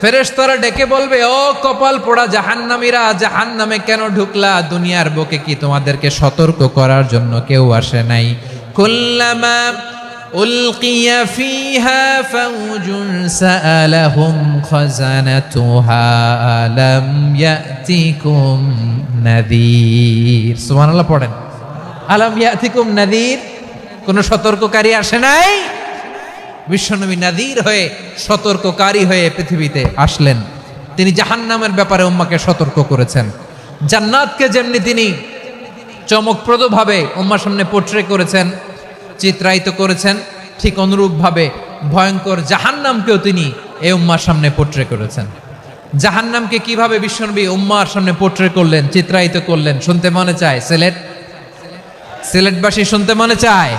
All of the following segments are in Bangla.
ফেরেশতারা ডেকে বলবে, ও কপাল পোড়া জাহান্নামীরা, জাহান্নামে কেন ঢুকলা? দুনিয়ার বুকে কি তোমাদেরকে সতর্ক করার জন্য কেউ আসে নাই? কুল্লামা উলকিয়া ফিহা ফাউজুন সাআলাহুম খাজানাতুহা আলাম ইয়াতিকুম নাযীর। সুবহানাল্লাহ পড়েন। আলাম ইয়াতিকুম নাযীর, কোন সতর্ককারী আসে নাই? বিশ্বনবী নাযীর হয়ে, সতর্ককারী হয়ে পৃথিবীতে আসলেন। তিনি জাহান্নামের ব্যাপারে উম্মাকে সতর্ক করেছেন। জান্নাতকে যেমনি তিনি চমকপ্রদভাবে উম্মার সামনে পোট্রে করেছেন, চিত্রায়িত করেছেন, ঠিক অনুরূপভাবে ভয়ঙ্কর জাহান্নামকেও তিনি এই উম্মার সামনে পোট্রে করেছেন। জাহান্নামকে কিভাবে বিশ্বনবী উম্মার সামনে পোট্রে করলেন, চিত্রায়িত করলেন, শুনতে মনে চায়? সিলেটবাসী শুনতে মনে চায়?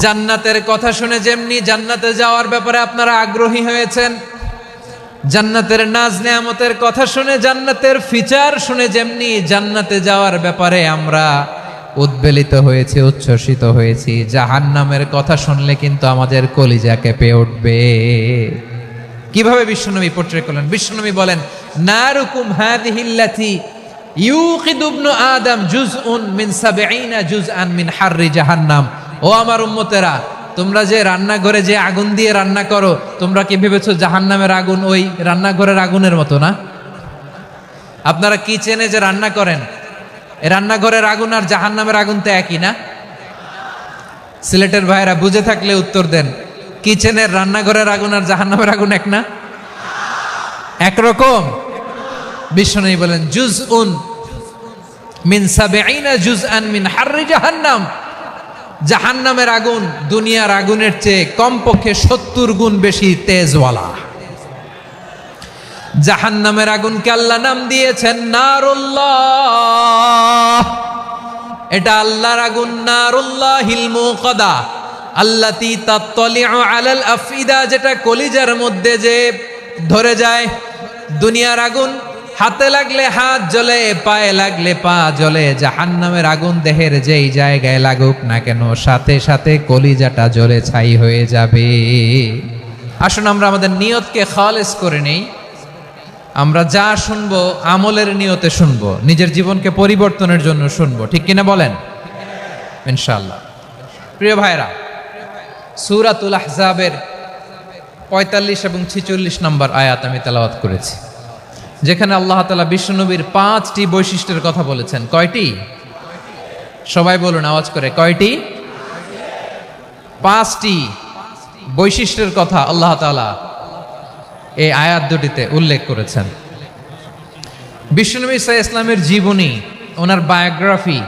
জান্নাতের কথা শুনে যেমনি জান্নাতে যাওয়ার ব্যাপারে আপনারা আগ্রহী হয়েছেন, জান্নাতের নাজ নেয়ামতের কথা শুনে, জান্নাতের ফিচার শুনে যেমনি জান্নাতে যাওয়ার ব্যাপারে আমরা উদ্বেলিত হয়েছি, উচ্ছ্বসিত হয়েছি, জাহান্নামের কথা শুনলে কিন্তু আমাদের কলিজা কেঁপে উঠবে। কিভাবে বিশ্বনবী পোট্রে করলেন? বিশ্বনবী বলেন, নারুকুম হাযিহিল্লাতী ইউকিদু ইবনু আদম জুজউন মিন ৭০ জুজআন মিন হাররি জাহান্নাম। ও আমার উম্মতেরা, তোমরা যে রান্নাঘরে যে আগুন দিয়ে রান্না করো, তোমরা কি ভেবেছো জাহান্নামের আগুন ওই রান্নাঘরের আগুনের মতো না? আপনারা কিচেনে যে রান্না করেন, এই রান্নাঘরের আগুন আর জাহান্নামের আগুন তো একই না? সিলেটের ভাইরা বুঝে থাকলে উত্তর দেন। কিচেনের রান্নাঘরের আগুন আর জাহান্নামের আগুন এক না? একরকম? বিশ্বনবী বলেন, জুজউন মিন ৭০ জুজআন মিন হাররি জাহান্নাম। জাহান্নামের আগুন দুনিয়ার আগুনের চেয়ে কমপক্ষে ৭০ গুণ বেশি তেজওয়ালা। জাহান্নামের আগুনকে আল্লাহ নাম দিয়েছেন নারুল্লাহ। এটা আল্লাহর আগুন, নারুল্লাহিল মুকাদা আল্লাতী তাত্তালিউ আলাল আফইদা, যেটা কলিজার মধ্যে যে ধরে যায়। দুনিয়ার আগুন হাতে লাগলে হাত জ্বলে, পায়ে লাগলে পা জ্বলে। জাহান্নামের আগুন দেহের যেই জায়গায় লাগুক না কেন, সাথে সাথে কলিজাটা জ্বলে ছাই হয়ে যাবে। আসুন আমরা আমাদের নিয়তকে খালেস করে নেই। আমরা যা শুনবো আমলের নিয়তে শুনবো, নিজের জীবনকে পরিবর্তনের জন্য শুনবো, ঠিক কিনা বলেন? ইনশাআল্লাহ। প্রিয় ভাইরা, সূরাতুল আহজাবের ৪৫ এবং ৪৬ নম্বর আয়াত আমি তেলাওয়াত করেছি, যেখানে আল্লাহ তাআলা বিশ্বনবীর ৫টি বৈশিষ্ট্যের কথা বলেছেন। কয়টি? সবাই বলুন আওয়াজ করে, কয়টি? ৫টি বৈশিষ্ট্যের কথা আল্লাহ তাআলা এই আয়াত দুটিতে উল্লেখ করেছেন। বিশ্বনবী সাল্লাল্লাহু আলাইহি ওয়াসাল্লামের জীবনী, ওনার বায়োগ্রাফি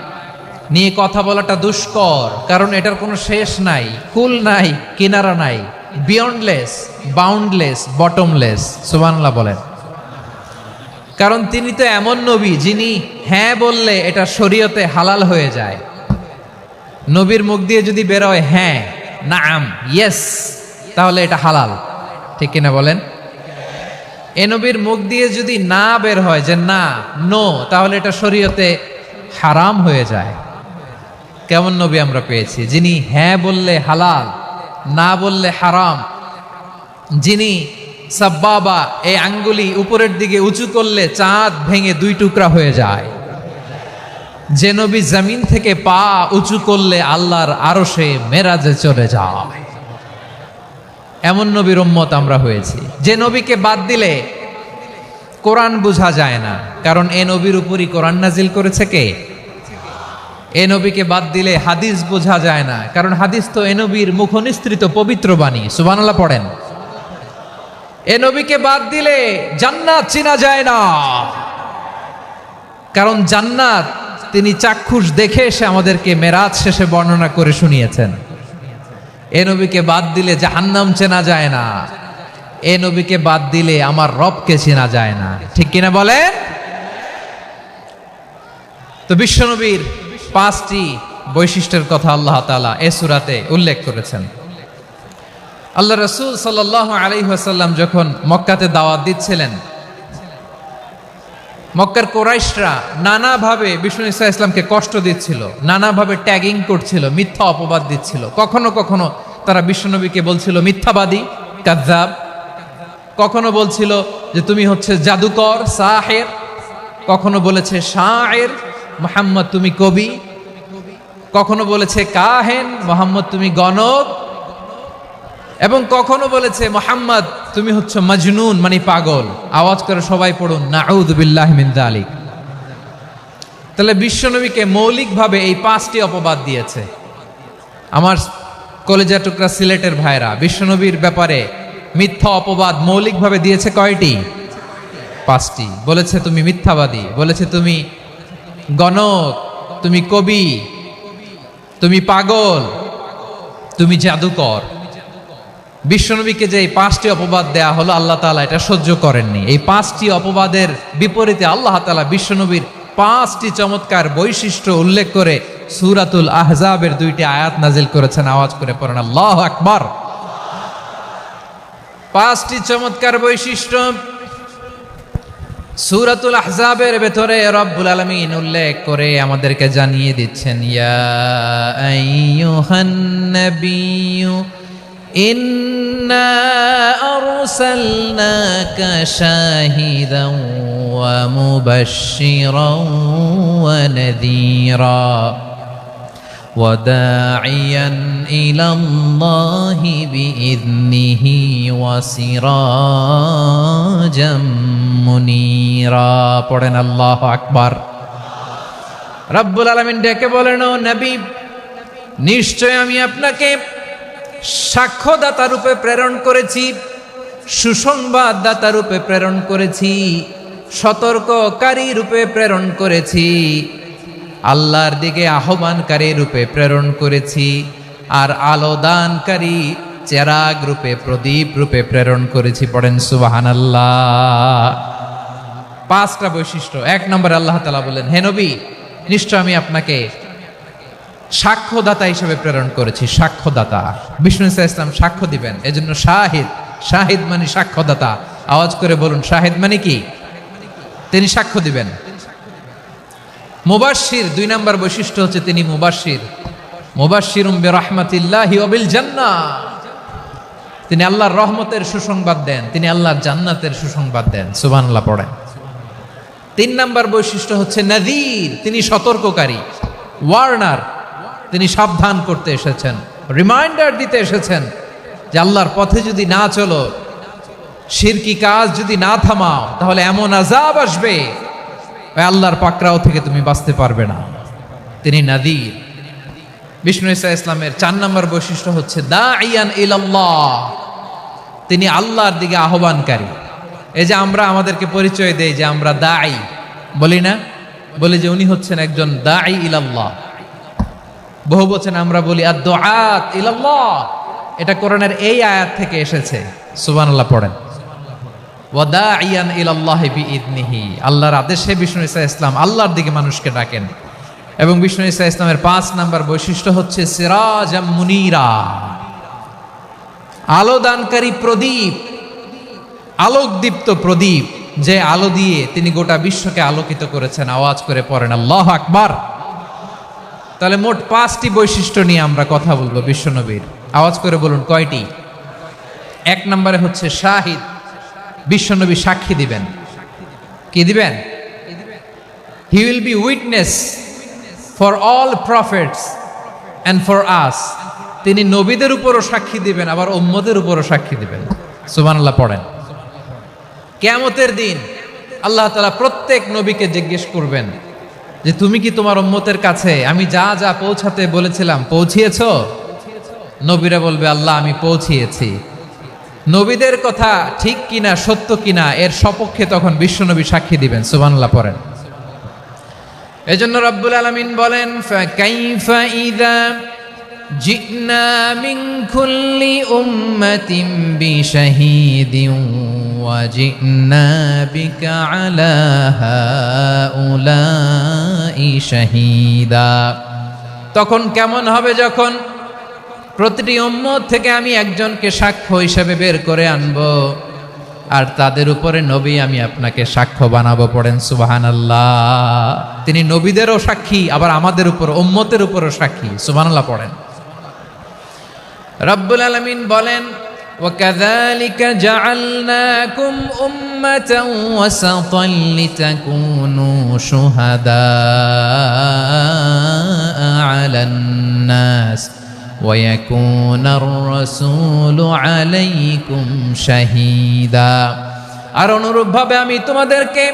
নিয়ে কথা বলাটা দুষ্কর, কারণ এটার কোনো শেষ নাই, কুল নাই, কিনারা নাই, বিয়ন্ডলেস, বাউন্ডলেস, বটমলেস। সুবহানাল্লাহ বলেন। কারণ তিনি তো এমন নবী যিনি হ্যাঁ বললে এটা শরীয়তে হালাল হয়ে যায়। নবীর মুখ দিয়ে যদি বেরোয় হ্যাঁ, নাম, ইয়েস, তাহলে এটা হালাল, ঠিক কিনা বলেন? এ নবীর মুখ দিয়ে যদি না বের হয় যে না, নো, তাহলে এটা শরীয়তে হারাম হয়ে যায়। কেমন নবী আমরা পেয়েছি, যিনি হ্যাঁ বললে হালাল, না বললে হারাম, যিনি সাব্বাবা, এই আঙ্গুলি উপরের দিকে উঁচু করলে চাঁদ ভেঙে ২ টুকরা হয়ে যায়, যে নবী জমিন থেকে পা উঁচু করলে আল্লাহর আরশে মেরাজে চলে যায়। এমন নবীর উম্মত আমরা হয়েছি। যে নবীকে বাদ দিলে কোরআন বোঝা যায় না, কারণ এ নবীর উপরই কোরআন নাজিল করেছে কে? এ নবীকে বাদ দিলে হাদিস বোঝা যায় না, কারণ হাদিস তো এ নবীর মুখনিসৃত পবিত্র বাণী। সুবহানাল্লাহ পড়েন। এ নবীকে বাদ দিলে জান্নাত চিনা যায় না, কারণ জান্নাত তিনি চাক্ষুষ দেখে এসে আমাদেরকে মেরাজ শেষে বর্ণনা করে শুনিয়েছেন। এ নবীকে বাদ দিলে জাহান্নাম চেনা যায় না, এ নবীকে বাদ দিলে আমার রবকে চেনা যায় না, ঠিক কিনা বলেন? তো বিশ্বনবীর ৫টি বৈশিষ্ট্যের কথা আল্লাহ তাআলা এ সূরাতে উল্লেখ করেছেন। আল্লাহ রাসূল সাল্লাল্লাহু আলাইহি ওয়াসাল্লাম যখন মক্কাতে দাওয়াত দিচ্ছিলেন, মক্কার কুরাইশরা নানাভাবে বিষ্ণু ঈসা ইসলামকে কষ্ট দিচ্ছিল, নানাভাবে ট্যাগিং করছিল, মিথ্যা অপবাদ দিচ্ছিল। কখনো কখনো তারা বিশ্বনবীকে বলছিল মিথ্যাবাদী, কাযযাব। কখনো বলছিল যে তুমি হচ্ছে জাদুকর সাহের, কখনো বলেছে শায়ের, মুহাম্মদ তুমি কবি, কখনো বলেছে কাহেন, মুহাম্মদ তুমি গণক, এবং কখনো বলেছে মুহাম্মদ তুমি হচ্ছে মজনুন মানে পাগল। আওয়াজ করে সবাই পড়ুন নাউযু বিল্লাহি মিন যালিক। তাহলে বিশ্বনবীকে মৌলিকভাবে এই 5টি অপবাদ দিয়েছে। আমার কলেজা টুকরা সিলেটের ভাইরা, বিশ্বনবীর ব্যাপারে মিথ্যা অপবাদ মৌলিকভাবে দিয়েছে কয়টি? 5টি। বলেছে তুমি মিথ্যাবাদী, বলেছে তুমি গণক, তুমি কবি, তুমি পাগল, তুমি জাদুকর। বিশ্বনবীকে যে এই 5টি অপবাদ দেয়া হলো, আল্লাহ তাআলা এটা সহ্য করেননি। এই 5টি অপবাদের বিপরীতে আল্লাহ তাআলা বিশ্বনবীর 5টি চমৎকার বৈশিষ্ট্য উল্লেখ করে সূরাতুল আহজাবের 2টি আয়াত নাজিল করেছেন। আওয়াজ করে পড়েন আল্লাহু আকবার। 5টি চমৎকার বৈশিষ্ট্য সূরাতুল আহজাবের ভেতরে রব্বুল আলামিন উল্লেখ করে আমাদেরকে জানিয়ে দিচ্ছেন, ইয়া আইয়ুহান নাবিয়্যু ইন্না আরসালনাকা শাহিদান ওয়া মুবাশশিরান ওয়া নাযীরা ওয়া দাঈয়ান ইলাল্লাহি বিইذনিহি ওয়া সিরাজাম মুনীরা। পড়েন আল্লাহু আকবার। রব্বুল আলামিন ডেকে বলেন, ও নবী, নিশ্চয় আমি আপনাকে সাক্ষ্যদাতা রূপে প্রেরণ করেছি, সুসংবাদদাতা রূপে প্রেরণ করেছি, সতর্ককারী রূপে প্রেরণ করেছি, আল্লাহর দিকে আহ্বানকারী রূপে প্রেরণ করেছি, আর আলোদানকারী চেরাগ রূপে, প্রদীপ রূপে প্রেরণ করেছি। পড়েন সুবহানাল্লাহ। 5টা বৈশিষ্ট্য। 1 নম্বরে আল্লাহ তাআলা বলেন, হে নবী, নিশ্চয় আমি আপনাকে সাক্ষ্যদাতা হিসেবে প্রেরণ করেছি। সাক্ষ্যদাতা, বিষ্ণু ইসা ইসলাম সাক্ষ্য দিবেন, এজন্য শাহিদ। শাহিদ মানে সাক্ষ্যদাতা। আওয়াজ করে বলুন, শাহিদ মানে কি? তিনি সাক্ষ্য দিবেন। মুবাশশির, 2 নম্বর বৈশিষ্ট্য হচ্ছে তিনি মুবাশশির। মুবাশশিরুম বিরাহমাতিল্লাহি ওয়া বিল জান্নাহ, তিনি আল্লাহর রহমতের সুসংবাদ দেন, তিনি আল্লাহর জান্নাতের সুসংবাদ দেন। সুবহানাল্লাহ পড়েন। 3 নম্বর বৈশিষ্ট্য হচ্ছে নাযীর, তিনি সতর্ককারী, ওয়ার্নার, তিনি সাবধান করতে এসেছেন, রিমাইন্ডার দিতে এসেছেন যে আল্লাহর পথে যদি না চলো, শিরকি কাজ যদি না থামাও, তাহলে এমন আযাব আসবে ওই আল্লাহর পাকড়াও থেকে তুমি বাঁচতে পারবে না। তিনি নাযীর। বিষ্ণু ইসা ইসলামের 4 নম্বর বৈশিষ্ট্য হচ্ছে দাঈয়ান ইলাল্লাহ, তিনি আল্লাহর দিকে আহ্বানকারী। এই যে আমরা আমাদেরকে পরিচয় দেই যে আমরা দাঈ, বলি না? বলি যে উনি হচ্ছেন একজন দাঈ ইলাল্লাহ। বহু বচন আমরা বলি আদ-দুআত ইলাল্লাহ। এটা কোরআনের এই আয়াত থেকে এসেছে। সুবহানাল্লাহ পড়েন। ওয়া দাঈয়ান ইলাল্লাহি বিইذনিহি, আল্লাহর আদেশে বিষ্ণু ইসা ইসলাম আল্লাহর দিকে মানুষকে ডাকেন। এবং বিষ্ণু ইসা ইসলামের 5 নম্বর বৈশিষ্ট্য হচ্ছে সিরাজাম মুনীরা, আলোদানকারী প্রদীপ, আলোকদীপ্ত প্রদীপ, যে আলো দিয়ে তিনি গোটা বিশ্বকে আলোকিত করেছেন। আওয়াজ করে পড়েন আল্লাহু আকবার। তাহলে মোট 5টি বৈশিষ্ট্য নিয়ে আমরা কথা বলবো বিশ্বনবীর। আওয়াজ করে বলুন কয়টি? 1 নম্বরে হচ্ছে শাহিদ, বিশ্বনবী সাক্ষী দিবেন। কি দিবেন? He will be witness for all prophets and for us, তিনি নবীদের উপরও সাক্ষী দিবেন, আবার উম্মতের উপরও সাক্ষী দিবেন। সুবহানাল্লাহ পড়েন। কিয়ামতের দিন আল্লাহ তাআলা প্রত্যেক নবীকে জিজ্ঞেস করবেন যে তুমি কি তোমার উম্মতের কাছে আমি যা যা পৌঁছাতে বলেছিলাম পৌঁছিয়েছো? নবীরা বলবে আল্লাহ আমি পৌঁছিয়েছি। নবীদের কথা ঠিক কিনা, সত্য কিনা, এর সপক্ষে তখন বিশ্বনবী সাক্ষী দিবেন। সুবহানাল্লাহ পড়েন। এজন্য রব্বুল আলামিন বলেন, ফাকাইফা ইযা জি'না মিন কুল্লি উম্মাতিন বিশাহীদিন ওয়া জি'না বিকা আলা হাউলাই শাহীদা। তখন কেমন হবে যখন প্রতিটি উম্মত থেকে আমি একজনকে সাক্ষ্য হিসেবে বের করে আনবো, আর তাদের উপরে নবী আমি আপনাকে সাক্ষ্য বানাবো। পড়েন সুবহানাল্লাহ। তিনি নবীদেরও সাক্ষী, আবার আমাদের উপর, উম্মতের উপরও সাক্ষী। সুবহানাল্লাহ পড়েন। রব্বুল আলামিন বলেন, وكذلك جعلناكم أمة وسطا لتكونوا شهداء على الناس ويكون الرسول عليكم شهيدا। আর অনুরূপভাবে আমি তোমাদেরকে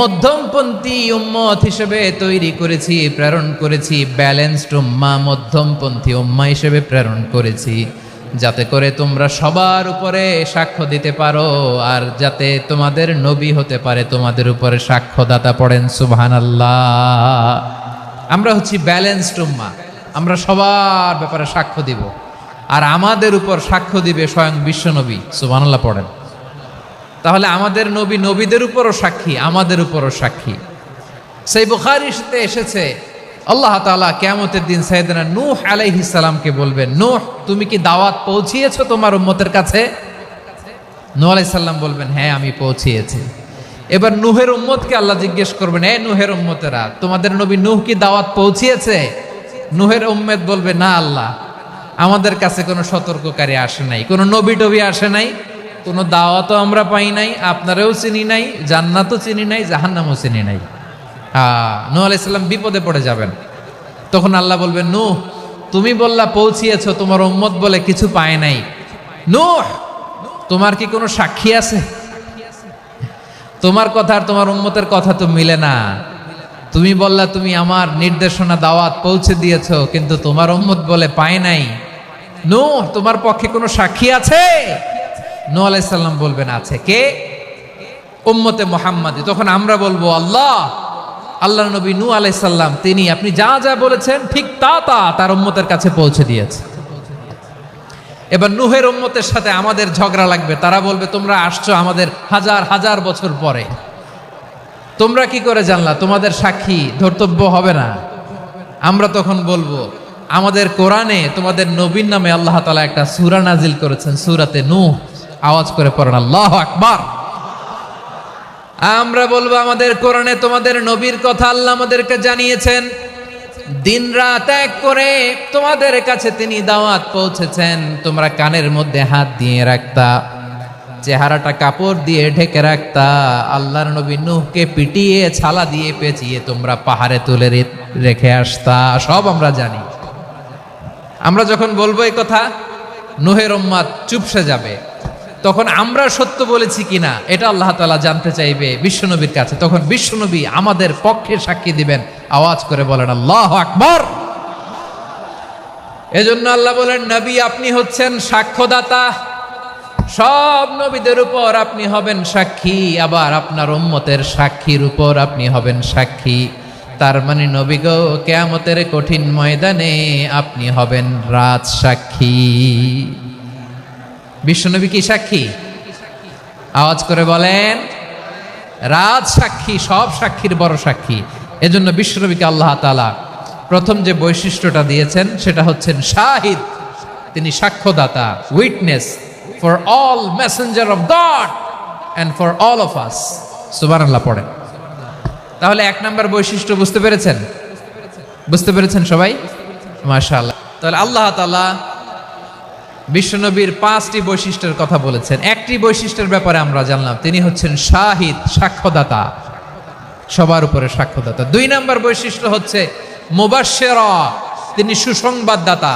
মধ্যমপন্থী উম্মত হিসেবে তৈরি করেছি, প্রেরণ করেছি, ব্যালেন্সড উম্মাহ, মধ্যমপন্থী উম্মাহ হিসেবে প্রেরণ করেছি, যাতে করে তোমরা সবার উপরে সাক্ষ্য দিতে পারো আর যাতে তোমাদের নবী হতে পারে তোমাদের উপরে সাক্ষ্যদাতা। পড়েন সুবহানাল্লাহ। আমরা হচ্ছি ব্যালেন্সড উম্মাহ, আমরা সবার ব্যাপারে সাক্ষ্য দিব আর আমাদের উপর সাক্ষ্য দিবে স্বয়ং বিশ্বনবী। সুবহানাল্লাহ পড়েন। তাহলে আমাদের নবী নবীদের উপরও সাক্ষী, আমাদের উপরও সাক্ষী। সেই বুখারীতে এসেছে আল্লাহ তাআলা কিয়ামতের দিন সাইয়েদনা নূহ আলাইহিস সালামকে বলবেন, নূহ তুমি কি দাওয়াত পৌঁছিয়েছো তোমার উম্মতের কাছে? নূহ আলাইহিস সালাম বলবেন, হ্যাঁ আমি পৌঁছিয়েছি। এবার নূহের উম্মতকে আল্লাহ জিজ্ঞেস করবেন, এ নূহের উম্মতেরা তোমাদের নবী নূহ কি দাওয়াত পৌঁছিয়েছে? নূহের উম্মত বলবে, না আল্লাহ, আমাদের কাছে কোনো সতর্ককারী আসে নাই, কোনো নবী টবি আসে নাই, কোনো দাওয়াতও আমরা পাই নাই, আপনারাও চিনি নাই, জান্নাতও চিনি নাই, জাহান্নামও চিনি নাই। নূহ আলাইহিস সালাম বিপদে পড়ে যাবেন। তখন আল্লাহ বলবেন, নূহ তুমি বললা পৌঁছিয়েছো, তোমার উম্মত বলে কিছু পায় নাই। নূহ তোমার কি কোনো সাক্ষী আছে? তোমার কথা আর তোমার উম্মতের কথা তো মিলে না। তুমি বললা তুমি আমার নির্দেশনা দাওয়াত পৌঁছে দিয়েছো, কিন্তু তোমার উম্মত বলে পায় নাই। নূহ তোমার পক্ষে কোনো সাক্ষী আছে? নূহ আলাইহিস সালাম বলবেন, আছে। কে? উম্মতে মুহাম্মাদি। তখন আমরা বলবো, আল্লাহ নবী নূহ আলাইহিস সালাম তিনি আপনি যা যা বলেছেন ঠিক তা তার উম্মতের কাছে পৌঁছে দিয়েছে। এবার নূহের উম্মতের সাথে আমাদের ঝগড়া লাগবে। তারা বলবে, তোমরা আসছো আমাদের হাজার হাজার বছর পরে, তোমরা কি করে জানলা? তোমাদের সাক্ষী ধর্তব্য হবে না। আমরা তখন বলবো, আমাদের কোরআনে তোমাদের নবীর নামে আল্লাহ তাআলা একটা সূরা নাজিল করেছেন, সূরাতে নূহ। আওয়াজ করে পড়েন আল্লাহু আকবার। আমরা বলবো, আমাদের কোরআনে তোমাদের নবীর কথা আল্লাহ আমাদেরকে জানিয়েছেন, দিনরাত এক করে তোমাদের কাছে তিনি দাওয়াত পৌঁছেছেন। তোমরা কানের মধ্যে হাত দিয়ে রাখতা, চেহারাটা কাপড় দিয়ে ঢেকে রাখতা। আল্লাহর নবী নূহকে পিটিয়ে ছালা দিয়ে পেঁচিয়ে তোমরা পাহাড়ে তুলে রেখে আসতা। সব আমরা জানি। আমরা যখন বলবো এই কথা, নূহের উম্মত চুপসে যাবে। তখন আমরা সত্য বলেছি কিনা এটা আল্লাহ তাআলা জানতে চাইবে বিশ্বনবীর কাছে। তখন বিশ্বনবী আমাদের পক্ষে সাক্ষী দিবেন। আওয়াজ করে বলেন আল্লাহু আকবার। এজন্য আল্লাহ বলেন, নবী আপনি হচ্ছেন সাক্ষ্যদাতা, সব নবীদের উপর আপনি হবেন সাক্ষী, আবার আপনার উম্মতের সাক্ষীর উপর আপনি হবেন সাক্ষী। তার মানে নবী গো, কিয়ামতের কঠিন ময়দানে আপনি হবেন রাজ সাক্ষী। বিশ্বনবী কি সাক্ষী? আওয়াজ করে বলেন, রাজ সাক্ষী, সব সাক্ষীর বড় সাক্ষী। এজন্য বিশ্বনবীকে আল্লাহ তাআলা প্রথম যে বৈশিষ্ট্যটা দিয়েছেন সেটা হচ্ছেন শাহিদ। তিনি সাক্ষ্যদাতা, witness for all messenger of God and for all of us. সুবহানাল্লাহ পড়েন। তাহলে এক নাম্বার বৈশিষ্ট্য বুঝতে পেরেছেন? বুঝতে পেরেছেন সবাই? মাশাআল্লাহ। তাহলে আল্লাহ তাআলা বিশ্বনবীর 5টি বৈশিষ্ট্যের কথা বলেছেন। একটি বৈশিষ্ট্যের ব্যাপারে আমরা জানলাম, তিনি হচ্ছেন শাহিদ, সাক্ষ্যদাতা, সবার উপরে সাক্ষ্যদাতা। 2 নাম্বার বৈশিষ্ট্য হচ্ছে মুবাশশিরা, তিনি সুসংবাদদাতা।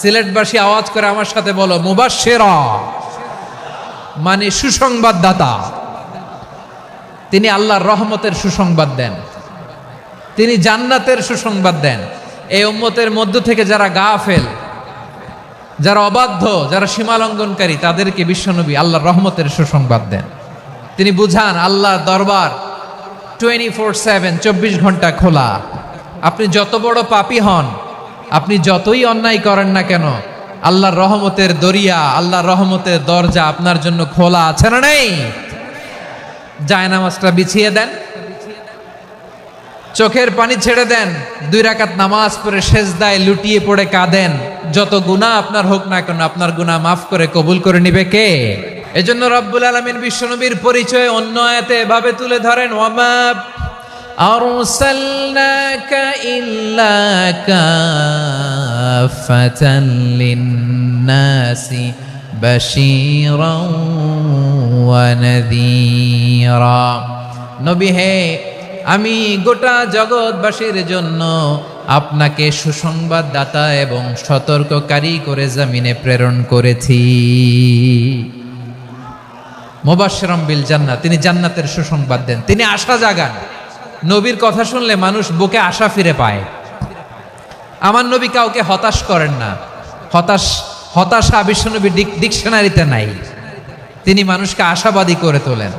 সিলেটবাসী আওয়াজ করে আমার সাথে বলো, মুবাশশিরা মানে সুসংবাদদাতা। তিনি আল্লাহর রহমতের সুসংবাদ দেন, তিনি জান্নাতের সুসংবাদ দেন। এই উম্মতের মধ্য থেকে যারা গাফেল, যারা অবাধ্য, যারা সীমালঙ্ঘনকারী, তাদেরকে বিশ্বনবী আল্লাহর রহমতের সুসংবাদ দেন। তিনি বুঝান আল্লাহর দরবার 24/7, 24 ঘন্টা খোলা। আপনি যত বড় পাপী হন, আপনি যতই অন্যায় করেন না কেন, আল্লাহর রহমতের দরিয়া, আল্লাহর রহমতের দরজা আপনার জন্য খোলা আছে না নেই? জায়নামাজটা বিছিয়ে দেন, চোখের পানি ছেড়ে দেন, 2 রাকাত নামাজ পড়ে সেজদায় লুটিয়ে পড়ে কাঁদেন। যত গুনাহ আপনার হোক না কেন, আপনার গুনাহ মাফ করে কবুল করে নিবে কে? এজন্য রব্বুল আলামিন বিশ্বনবীর পরিচয় অন্য আয়াতে এভাবে তুলে ধরেন, ওয়ামা আরসালনাকা ইল্লা কাফাতান লিন্নাসি بشيرا ونذيرا নবী হে আমি গোটা জগৎবাসীর জন্য আপনাকে সুসংবাদদাতা এবং সতর্ককারী করে জমিনে প্রেরণ করেছি। মুবাশশিরাম বিল জান্নাহ, তিনি জান্নাতের সুসংবাদ দেন, তিনি আশা জাগান। নবীর কথা শুনলে মানুষ বুকে আশা ফিরে পায়। আমার নবী কাউকে হতাশ করেন না। হতাশা বিশ্বনবীর ডিকশনারিতে নাই। তিনি মানুষকে আশাবাদী করে তোলেন।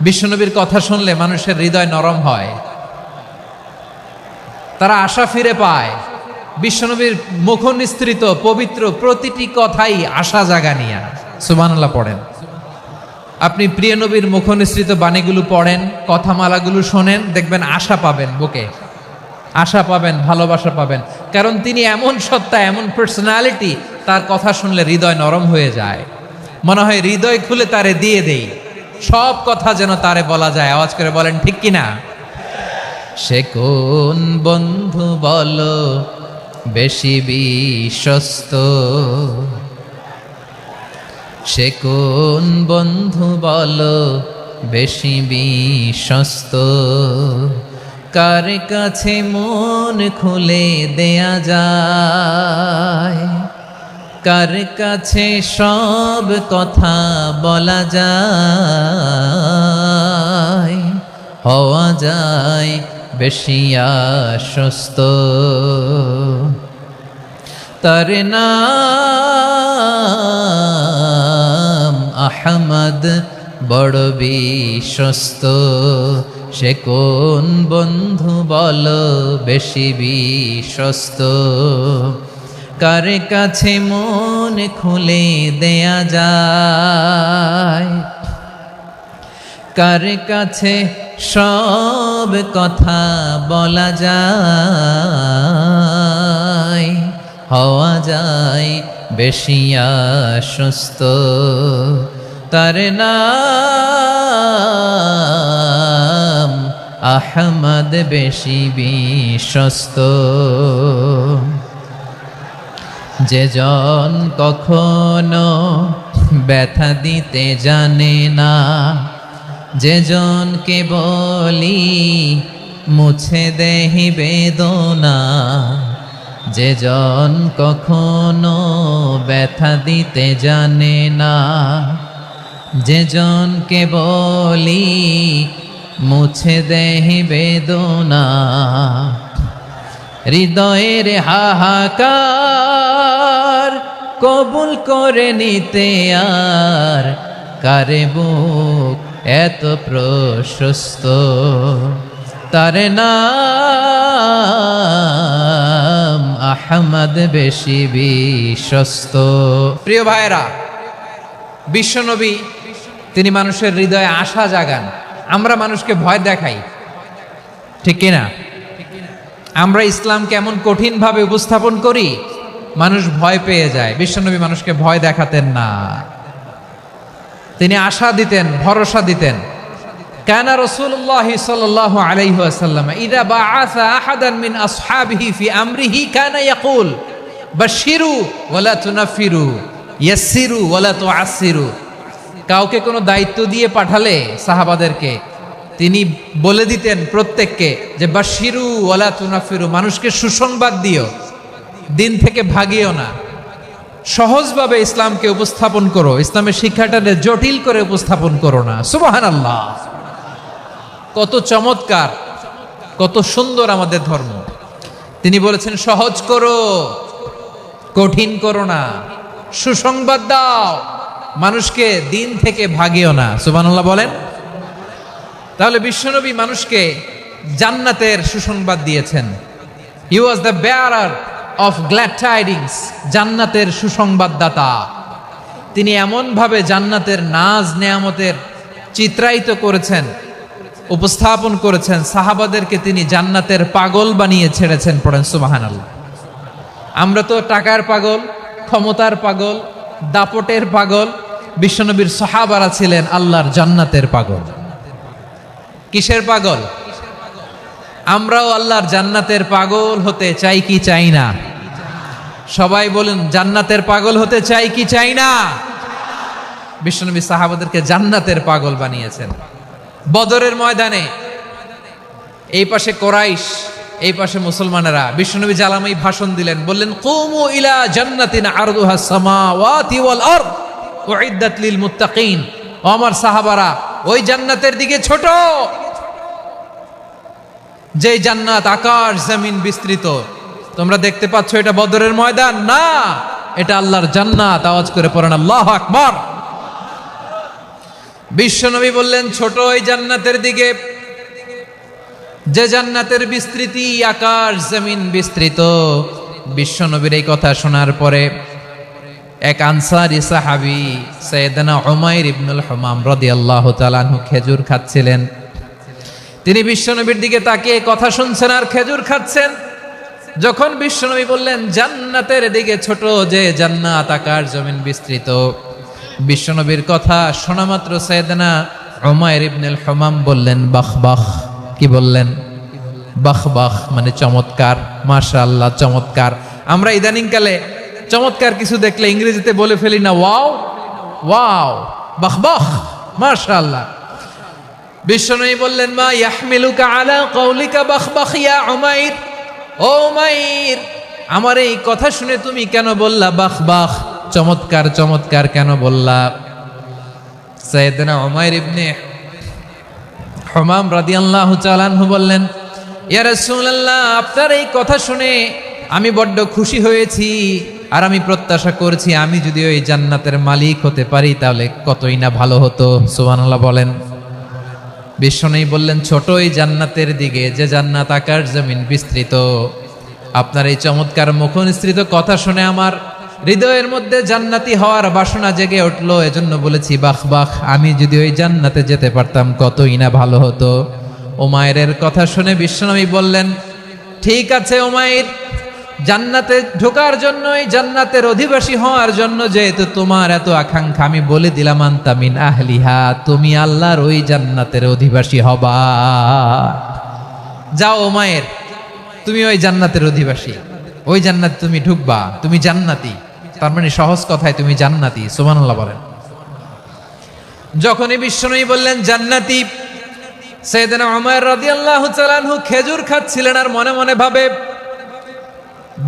বিশ্বনবীর কথা শুনলে মানুষের হৃদয় নরম হয়, তারা আশা ফিরে পায়। বিশ্বনবীর মুখ নিঃসৃত পবিত্র প্রতিটি কথাই আশা জাগানিয়া। সুবহানাল্লাহ পড়েন। আপনি প্রিয় নবীর মুখ নিঃসৃত বাণীগুলো পড়েন, কথামালাগুলো শোনেন, দেখবেন আশা পাবেন, বুকে আশা পাবেন, ভালোবাসা পাবেন। কারণ তিনি এমন সত্তা, এমন পার্সোনালিটি, তার কথা শুনলে হৃদয় নরম হয়ে যায়। মনে হয় হৃদয় খুলে তারে দিয়ে দেই, সব কথা যেন তারে বলা যায়। আওয়াজ করে বলেন ঠিক কিনা? সে কোন বন্ধু বলো বেশি বিশ্বস্ত, সে কোন বন্ধু বলো বেশি বিশ্বস্ত, কার কাছে মন খুলে দেয়া যায়, কার কাছে সব কথা বলা যায়, হওয়া যায় বেশি আশ্বস্ত। তার নাম আহমদ, বড় বিশ্বস্ত। সে কোন বন্ধু বলো বেশি বিশ্বস্ত, কার কাছে মন খুলে দেয়া যায়, কার কাছে সব কথা বলা যায়, হওয়া যায় বেশি আশ্বস্ত। তার নাম আহমদ, বেশি বিশ্বস্ত। যে জন কখনো ব্যথা দিতে জানে না, যে জনকে বলি মুছে দেহি বেদনা, যে জন কখনো ব্যথা দিতে জানে না, যে জনকে বলি মুছে দেহি বেদনা, হৃদয়ের হাহাকার কবুল করে নিতে আর কারে বুক এত প্রশস্ত। তার নাম আহমদ, বেশি বিশ্বস্ত। প্রিয় ভাইরা, বিশ্বনবী তিনি মানুষের হৃদয়ে আশা জাগান। আমরা মানুষকে ভয় দেখাই, ঠিক কিনা? আমরা ইসলামকে এমন কঠিনভাবে উপস্থাপন করি, মানুষ ভয় পেয়ে যায়। বিশ্বনবী মানুষকে ভয় দেখাতেন না, তিনি আশা দিতেন, ভরসা দিতেন। কানা রাসূলুল্লাহ সাল্লাল্লাহু আলাইহি ওয়াসাল্লাম ইযা বাআসা আহাদান মিন আসহাবিহি ফি আমরিহি কানা ইয়াকুল বাশশিরু ওয়ালা তুনাফিরু, ইয়াসসিরু ওয়ালা তুআসসিরু। কাউকে কোনো দায়িত্ব দিয়ে পাঠালে সাহাবাদেরকে তিনি বলে দিতেন প্রত্যেককে যে বাশশিরু ওয়ালা তুনাফিরু, মানুষকে সুসংবাদ দিও, দিন থেকে ভাগিও না, সহজভাবে ইসলামকে উপস্থাপন করো, ইসলামের শিক্ষাটাকে জটিল করে উপস্থাপন করো না। সুবহানাল্লাহ, কত চমৎকার, কত সুন্দর আমাদের ধর্ম। তিনি বলেছেন সহজ করো, কঠিন করো না, সুসংবাদ দাও, মানুষকে দিন থেকে ভাগিও না। সুবহানাল্লাহ বলেন। তাহলে বিশ্বনবী মানুষকে জান্নাতের সুসংবাদ দিয়েছেন। He was the bearer of glad tidings, জান্নাতের সুসংবাদদাতা। তিনি এমনভাবে জান্নাতের নাজ নেয়ামতের চিত্রায়িত করেছেন, উপস্থাপন করেছেন, সাহাবাদেরকে তিনি জান্নাতের পাগল বানিয়ে ছেড়েছেন। পড়েন সুবহানাল্লাহ। আমরা তো টাকার পাগল, ক্ষমতার পাগল, দাপটের পাগল। বিশ্বনবীর সাহাবারা ছিলেন আল্লাহর জান্নাতের পাগল। কিসের পাগল? আমরাও আল্লাহর জান্নাতের পাগল হতে চাই কি চাই না? সবাই বলেন, জান্নাতের পাগল হতে চাই কি চাই না? বিশ্বনবী সাহাবাদেরকে জান্নাতের পাগল বানিয়েছেন। বদরের ময়দানে এই পাশে কোরাইশ, এই পাশে মুসলমানেরা, বিশ্বনবী জ্বালাময়ী ভাষণ দিলেন, বললেন কুমু ইলা জান্নাতিন আরদুহা সামাওয়াতি ওয়াল আরদ উইদ্দাত লিল মুত্তাকিন। ও আমার সাহাবারা, ওই জান্নাতের দিকে ছোট, যে জান্নাত আকাশ জমিন বিস্তৃত। তোমরা দেখতে পাচ্ছ এটা বদরের ময়দান না, এটা আল্লাহর জান্নাত। আওয়াজ করে পড়েন আল্লাহু আকবার। বিশ্বনবী বললেন ছোট ওই জান্নাতের দিকে, যে জান্নাতের বিস্তৃতি আকাশ জমিন বিস্তৃত। বিশ্বনবীর এই কথা শোনার পরে এক আনসারী সাহাবী সাইয়েদনা উমাইর ইবনুল হুমাম রাদিয়াল্লাহু তাআলা আনহু খেজুর খাচ্ছিলেন। তিনি বিশ্বনবীর দিকে তাকিয়ে কথা শুনছেন আর খেজুর খাচ্ছেন। যখন বিশ্বনবী বললেন জান্নাতের দিকে ছোট, যে জান্নাত আকাশ জমিন বিস্তৃত, বিশ্বনবীর কথা শোনা মাত্র সাইয়েদনা উমাইর ইবনুল হুমাম বললেন বাহ বাহ। কি বললেন? বাহ বাহ, মানে চমৎকার, মাশাআল্লাহ, চমৎকার। আমরা ইদানিং কালে চমৎকার কিছু দেখলে ইংরেজিতে বলে ফেলি না ওয়াও ওয়াও, বাহ বাহ, মাশাআল্লাহ। বিশ্বনবী বললেন মা ইয়াহমিলুকা আলা কওলিকা বাহ বাহ ইয়া উমাইর। ও উমাইর, আমার এই কথা শুনে তুমি কেন বললা বাহ বাহ, চমৎকার চমৎকার কেন বললা? সাইয়েদনা উমাইর ইবনে হুমাম রাদিয়াল্লাহু তাআলা আনহু বললেন ইয়া রাসূলুল্লাহ, আপনার এই কথা শুনে আমি বড্ড খুশি হয়েছি, আর আমি প্রত্যাশা করছি আমি যদি ওই জান্নাতের মালিক হতে পারি তাহলে কতই না ভালো হতো। সুবহানাল্লাহ বলেন। বিশ্বনবী বললেন ছোট ওই জান্নাতের দিকে, যে জান্নাত আকাশ জমিন বিস্তৃত। আপনার এই চমৎকার মুখনিসৃত কথা শুনে আমার হৃদয়ের মধ্যে জান্নাতি হওয়ার বাসনা জেগে উঠলো, এজন্য বলেছি বাহ বাহ, আমি যদি ওই জান্নাতে যেতে পারতাম কতই না ভালো হতো। উমাইরের কথা শুনে বিশ্বনবী বললেন ঠিক আছে উমাইর, জান্নাতে ঢোকার জন্য, এই জান্নাতের অধিবাসী হওয়ার জন্য যেহেতু তোমার এত আকাঙ্ক্ষা, আমি বলে দিলাম আনতা মিন আহলিহা, তুমি আল্লাহর ওই জান্নাতের অধিবাসী হবা। যাও উমাইর, তুমি ওই জান্নাতের অধিবাসী, ওই জান্নাতে তুমি ঢুকবা, তুমি জান্নাতি। তার মানে সহজ কথায় তুমি জান্নাতি। সুবহানাল্লাহ বলেন। যখনই বিশ্বনবী বললেন জান্নাতি, সাইয়েদনা উমাইর রাদিয়াল্লাহু তাআলা আনহু খেজুর খাচ্ছিলেন আর মনে মনে ভাবে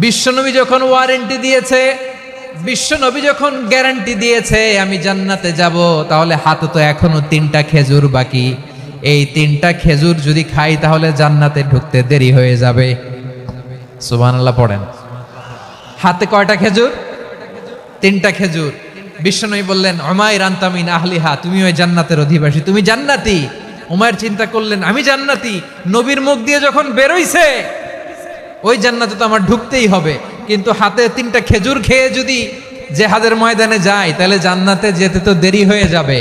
বিশ্বনবী যখন ওয়ারেন্টি দিয়েছে, বিশ্বনবী যখন গ্যারান্টি দিয়েছে আমি জান্নাতে যাব, তাহলে হাতে তো এখনো 3টা খেজুর বাকি। এই 3টা খেজুর যদি খাই তাহলে জান্নাতে ঢুকতে দেরি হয়ে যাবে। সুবহানাল্লাহ পড়েন। হাতে কয়টা খেজুর? 3টা খেজুর। বিশ্বনবী বললেন উমাইর আনতা মিন আহলিহা, তুমি ওই জান্নাতের অধিবাসী, তুমি জান্নাতি। উমাইর চিন্তা করলেন আমি জান্নাতি, নবীর মুখ দিয়ে যখন বেরোইছে ওই জান্নাতে তো আমার ঢুকতেই হবে, কিন্তু হাতে 3টা খেজুর খেয়ে যদি জেহাদের ময়দানে যাই তাহলে জান্নাতে যেতে তো দেরি হয়ে যাবে।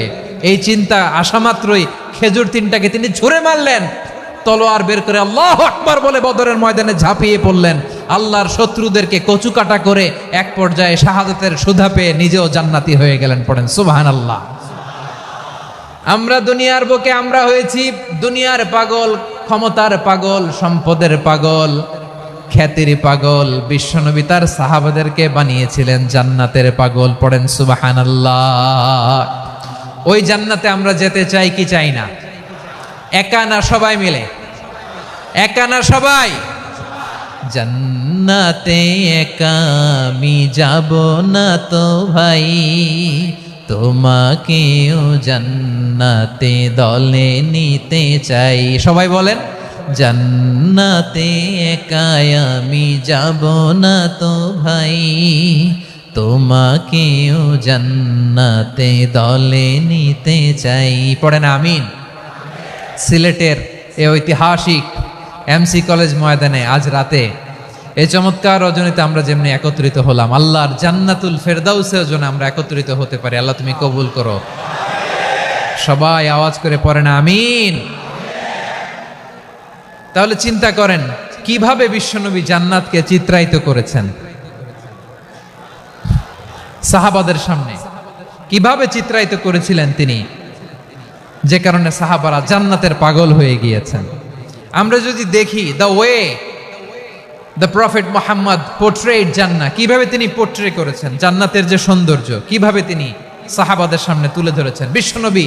এই চিন্তা আসা মাত্রই খেজুর 3টাকে তিনি ছুঁড়ে মারলেন, তলোয়ার বের করে আল্লাহু আকবার বলে বদরের ময়দানে ঝাঁপিয়ে পড়লেন। আল্লাহর শত্রুদেরকে কচুকাটা করে এক পর্যায়ে শাহাদাতের সুধা পেয়ে নিজেও জান্নাতি হয়ে গেলেন। পড়েন সুবহানাল্লাহ। আমরা দুনিয়ার বুকে আমরা হয়েছি দুনিয়ার পাগল, ক্ষমতার পাগল, সম্পদের পাগল, খ্যাতির পাগল। বিশ্বনবী তার সাহাবাদেরকে বানিয়েছিলেন জান্নাতের পাগল। পড়েন সুবহানাল্লাহ। ওই জান্নাতে আমরা যেতে চাই কি চাই না? একা না সবাই মিলে? একা না সবাই? জান্নাতে একা আমি যাব না তো ভাই, তোমাকেও জান্নাতে দলে নিতে চাই। সবাই বলেন জান্নাতে একা আমি যাব না তো ভাই, তোমাকেও জান্নাতে দলে নিতে চাই। পড়েন আমিন। সিলেটের এই ঐতিহাসিক এমসি কলেজ ময়দানে আজ রাতে এই চমৎকার রজনীতে আমরা যেমনি একত্রিত হলাম, আল্লাহর জান্নাতুল ফেরদাউসের জন্য আমরা একত্রিত হতে পারি। আল্লাহ তুমি কবুল করো। সবাই আওয়াজ করে পড়েন আমিন। তাহলে চিন্তা করেন কিভাবে বিশ্বনবী জান্নাতকে চিত্রায়িত করেছেন সাহাবাদের সামনে, কিভাবে চিত্রায়িত করেছিলেন তিনি, যে কারণে সাহাবারা জান্নাতের পাগল হয়ে গিয়েছেন। আমরা যদি দেখি the way the prophet Muhammad portrait জান্নাত, কিভাবে তিনি পোর্ট্রে করেছেন জান্নাতের যে সৌন্দর্য, কিভাবে তিনি সাহাবাদের সামনে তুলে ধরেছেন। বিশ্বনবী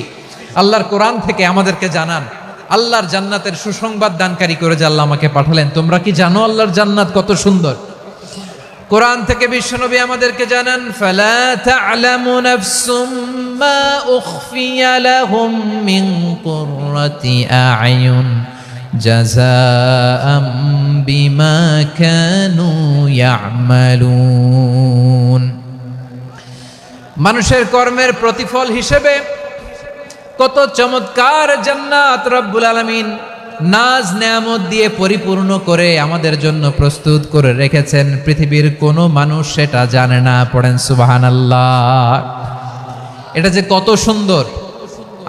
আল্লাহর কোরআন থেকে আমাদেরকে জানান আল্লাহর জান্নাতের সুসংবাদ দানকারী করে যে আল্লাহ আমাকে পাঠালেন। তোমরা কি জানো আল্লাহর জান্নাত কত সুন্দর? কোরআন থেকে বিশ্বনবী আমাদেরকে জানান, ফালা তা'লামু নাফসুম মা উখফিয়া লাহুম মিন কুররাতি আ'য়ুন জাযাআম বিমা কানু ইয়া'মালুন। মানুষের কর্মের প্রতিফল হিসেবে কত চমৎকার জান্নাত রব্বুল আলামিন নাজ নেয়ামত দিয়ে পরিপূর্ণ করে আমাদের জন্য প্রস্তুত করে রেখেছেন। পৃথিবীর কোনো মানুষ সেটা জানে না। পড়েন সুবহানাল্লাহ। এটা যে কত সুন্দর,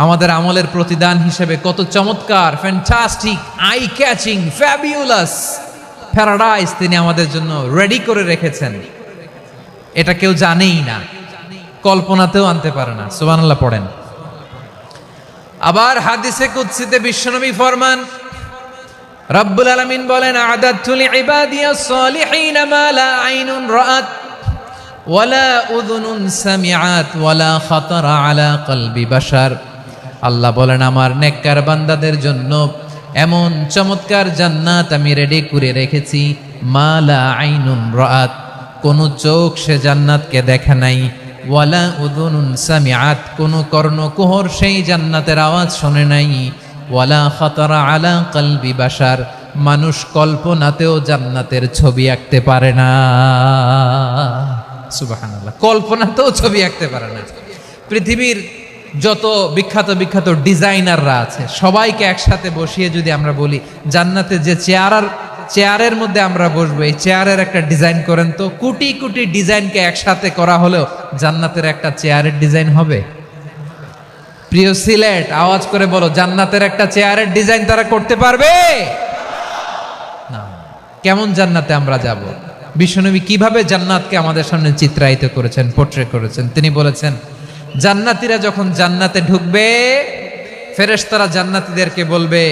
আমাদের আমলের প্রতিদান হিসেবে কত চমৎকার, fantastic, eye catching, fabulous paradise তিনি আমাদের জন্য রেডি করে রেখেছেন। এটা কেউ জানেই না, কল্পনাতেও আনতে পারে না। সুবহানাল্লাহ পড়েন। আবার হাদিসে কুদসিতে বিশ্বনবী ফরমান, রব্বুল আলামিন বলেন, আ'দাতু লিইবাদিয়াস সালিহিন মা লা আইনুন রাআত ওয়ালা উযুনুন সামিআত ওয়ালা খাতারা আলা কলবি বাশার। আল্লাহ বলেন, আমার নেককার বান্দাদের জন্য এমন চমৎকার জান্নাত আমি রেডি করে রেখেছি, মা লা আইনুন রাআত, কোন চোখ সে জান্নাতকে দেখে নাই, ওয়ালা উযুনুন সামিআত, কোন কর্ণকুহর সেই জান্নাতের আওয়াজ শোনে নাই, ওয়ালা খাতারা আলা কলবি বাশার, মানুষ কল্পনাতেও জান্নাতের ছবি আঁকতে পারে না। সুবহানাল্লাহ, কল্পনাতেও ছবি আঁকতে পারে না। পৃথিবীর যত বিখ্যাত বিখ্যাত ডিজাইনাররা আছে সবাইকে একসাথে বসিয়ে যদি আমরা বলি জান্নাতে যে চেয়ারের মধ্যে আমরা বসবো, এই চেয়ারের একটা ডিজাইন করেন তো, কোটি কোটি ডিজাইনকে একসাথে করা হলেও জান্নাতের একটা চেয়ারের ডিজাইন হবে? প্রিয় সিলেট, আওয়াজ করে বলো, জান্নাতের একটা চেয়ারের ডিজাইন তারা করতে পারবে না। কেমন জান্নাতে আমরা যাব? বিশ্বনবী কিভাবে জান্নাতকে আমাদের সামনে চিত্রায়িত করেছেন, পোর্ট্রে করেছেন? তিনি বলেছেন, জান্নাতীরা যখন জান্নাতে ঢুকবে, ফেরেশতারা জান্নাতীদেরকে বলবে,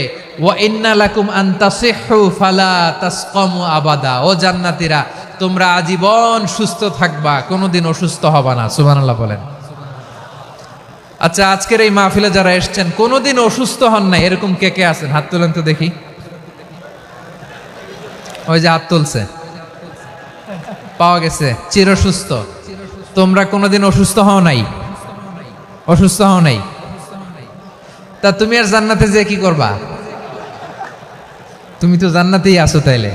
ওয়া ইন্না লাকুম আন তাসিহু ফালা তাসকামু আবাদা। ও জান্নাতীরা, তোমরা আজীবন সুস্থ থাকবা, কোনোদিন অসুস্থ হবা না। সুবহানাল্লাহ বলেন। আচ্ছা, আজকের এই মাহফিলে যারা এসেছেন কোনোদিন অসুস্থ হন না এরকম কে কে আছেন? হাত তোলেন তো দেখি। ওই যে হাত তুলছে, পাওয়া গেছে, চিরসুস্থ। তোমরা কোনোদিন অসুস্থ হও নাই? অসুস্থ হও নাই? তা তুমি আর জান্নাতে যে কি করবা? তুমি তো জান্নাতেই আছো। তাইলে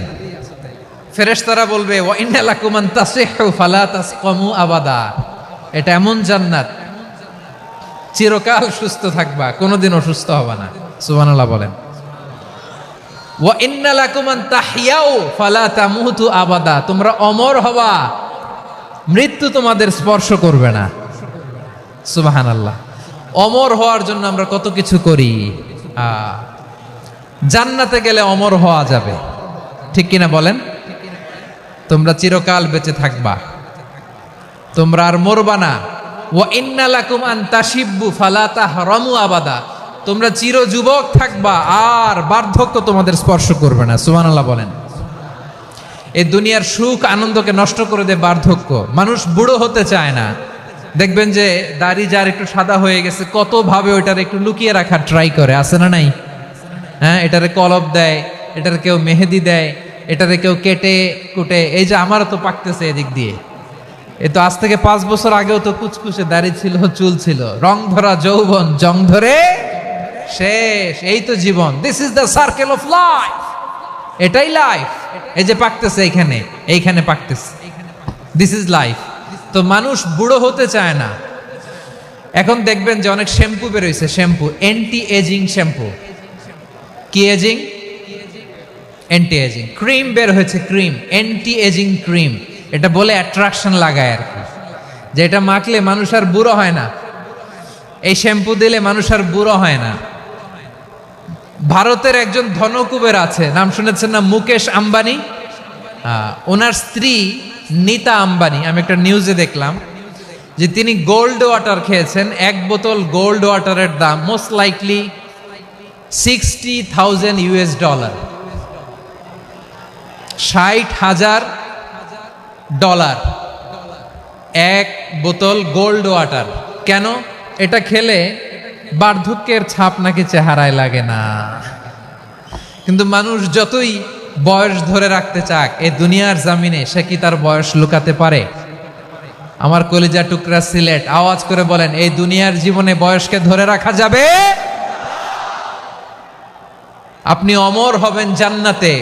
ফেরেশতারা বলবে, ওয়া ইন্না লাকুম আন তাসিহু ফালা তাসকামু আবাদা। এটা এমন জান্নাত, চিরকাল সুস্থ থাকবা, কোনোদিন অসুস্থ হবা না। সুবহানাল্লাহ বলেন। ওয়া ইন্না লাকুম আন তাহইয়াউ ফালা তামুতু আবাদা। তোমরা অমর হবা, মৃত্যু তোমাদের স্পর্শ করবে না। সুবহানাল্লাহ। অমর হওয়ার জন্য আমরা কত কিছু করি। জান্নাতে গেলে অমর হওয়া যাবে, ঠিক কিনা বলেন? তোমরা চিরকাল বেঁচে থাকবা, তোমরা আর মরবা না। ওয়া ইন্না লাকুম আন তাশিব্বু ফালা তাহরামু আবাদা। তোমরা চির যুবক থাকবা, আর বার্ধক্য তোমাদের স্পর্শ করবে না। সুবহানাল্লাহ বলেন। এই দুনিয়ার সুখ আনন্দকে নষ্ট করে দেয় বার্ধক্য। মানুষ বুড়ো হতে চায় না। দেখবেন যে দাড়ি যার একটু সাদা হয়ে গেছে, কত ভাবে ওইটার একটু লুকিয়ে রাখার ট্রাই করে, আছে না নাই? হ্যাঁ, এটারে কলব দেয়, এটার কেউ মেহেদি দেয়, এটারে কেউ কেটে কুটে। এই যে আমারও তো পাকতেছে এদিক দিয়ে, এ তো আজ থেকে 5 বছর আগেও তো কুচকুচে দাড়ি ছিল, চুল ছিল, রং ধরা যৌবন, জং ধরে শেষ। এই তো জীবন। This is the circle of life. এটাই লাইফ। এই যে পাকতেছে এইখানে, এইখানে পাকতেছে, দিস ইজ লাইফ। তো মানুষ বুড়ো হতে চায় না। এখন দেখবেন যে অনেক শ্যাম্পু বেরোইছে, শ্যাম্পু, অ্যান্টি এজিং শ্যাম্পু। কি এজিং? Anti aging. ক্রিম বের হয়েছে, ক্রিম, অ্যান্টি এজিং ক্রিম। এটা বলে অ্যাট্রাকশন লাগায় আর কি, যে এটা মাখলে মানুষ আর বুড়ো হয় না, এই শ্যাম্পু দিলে মানুষ আর বুড়ো হয় না। ভারতের একজন ধনকুবের আছে, নাম শুনেছেন না? মুকেশ আম্বানি। ওনার স্ত্রী নীতা আম্বানি, আমি একটা নিউজে দেখলাম যে তিনি গোল্ড ওয়াটার খেয়েছেন। 1 বোতল গোল্ড ওয়াটারের দাম মোস্ট লাইকলি $60,000 $60,000 $1 বোতল গোল্ড ওয়াটার। কেন? এটা খেলে বার্ধক্যের ছাপ নাকি চেহারায় লাগে না। কিন্তু মানুষ যতই বয়স ধরে রাখতে চাক এই দুনিয়ার জামিনে, সে কি তার বয়স লুকাতে পারে? আমার কলিজা টুকরা সিলেট, আওয়াজ করে বলেন, এই দুনিয়ার জীবনে বয়সকে ধরে রাখা যাবে? আপনি অমর হবেন জান্নাতে,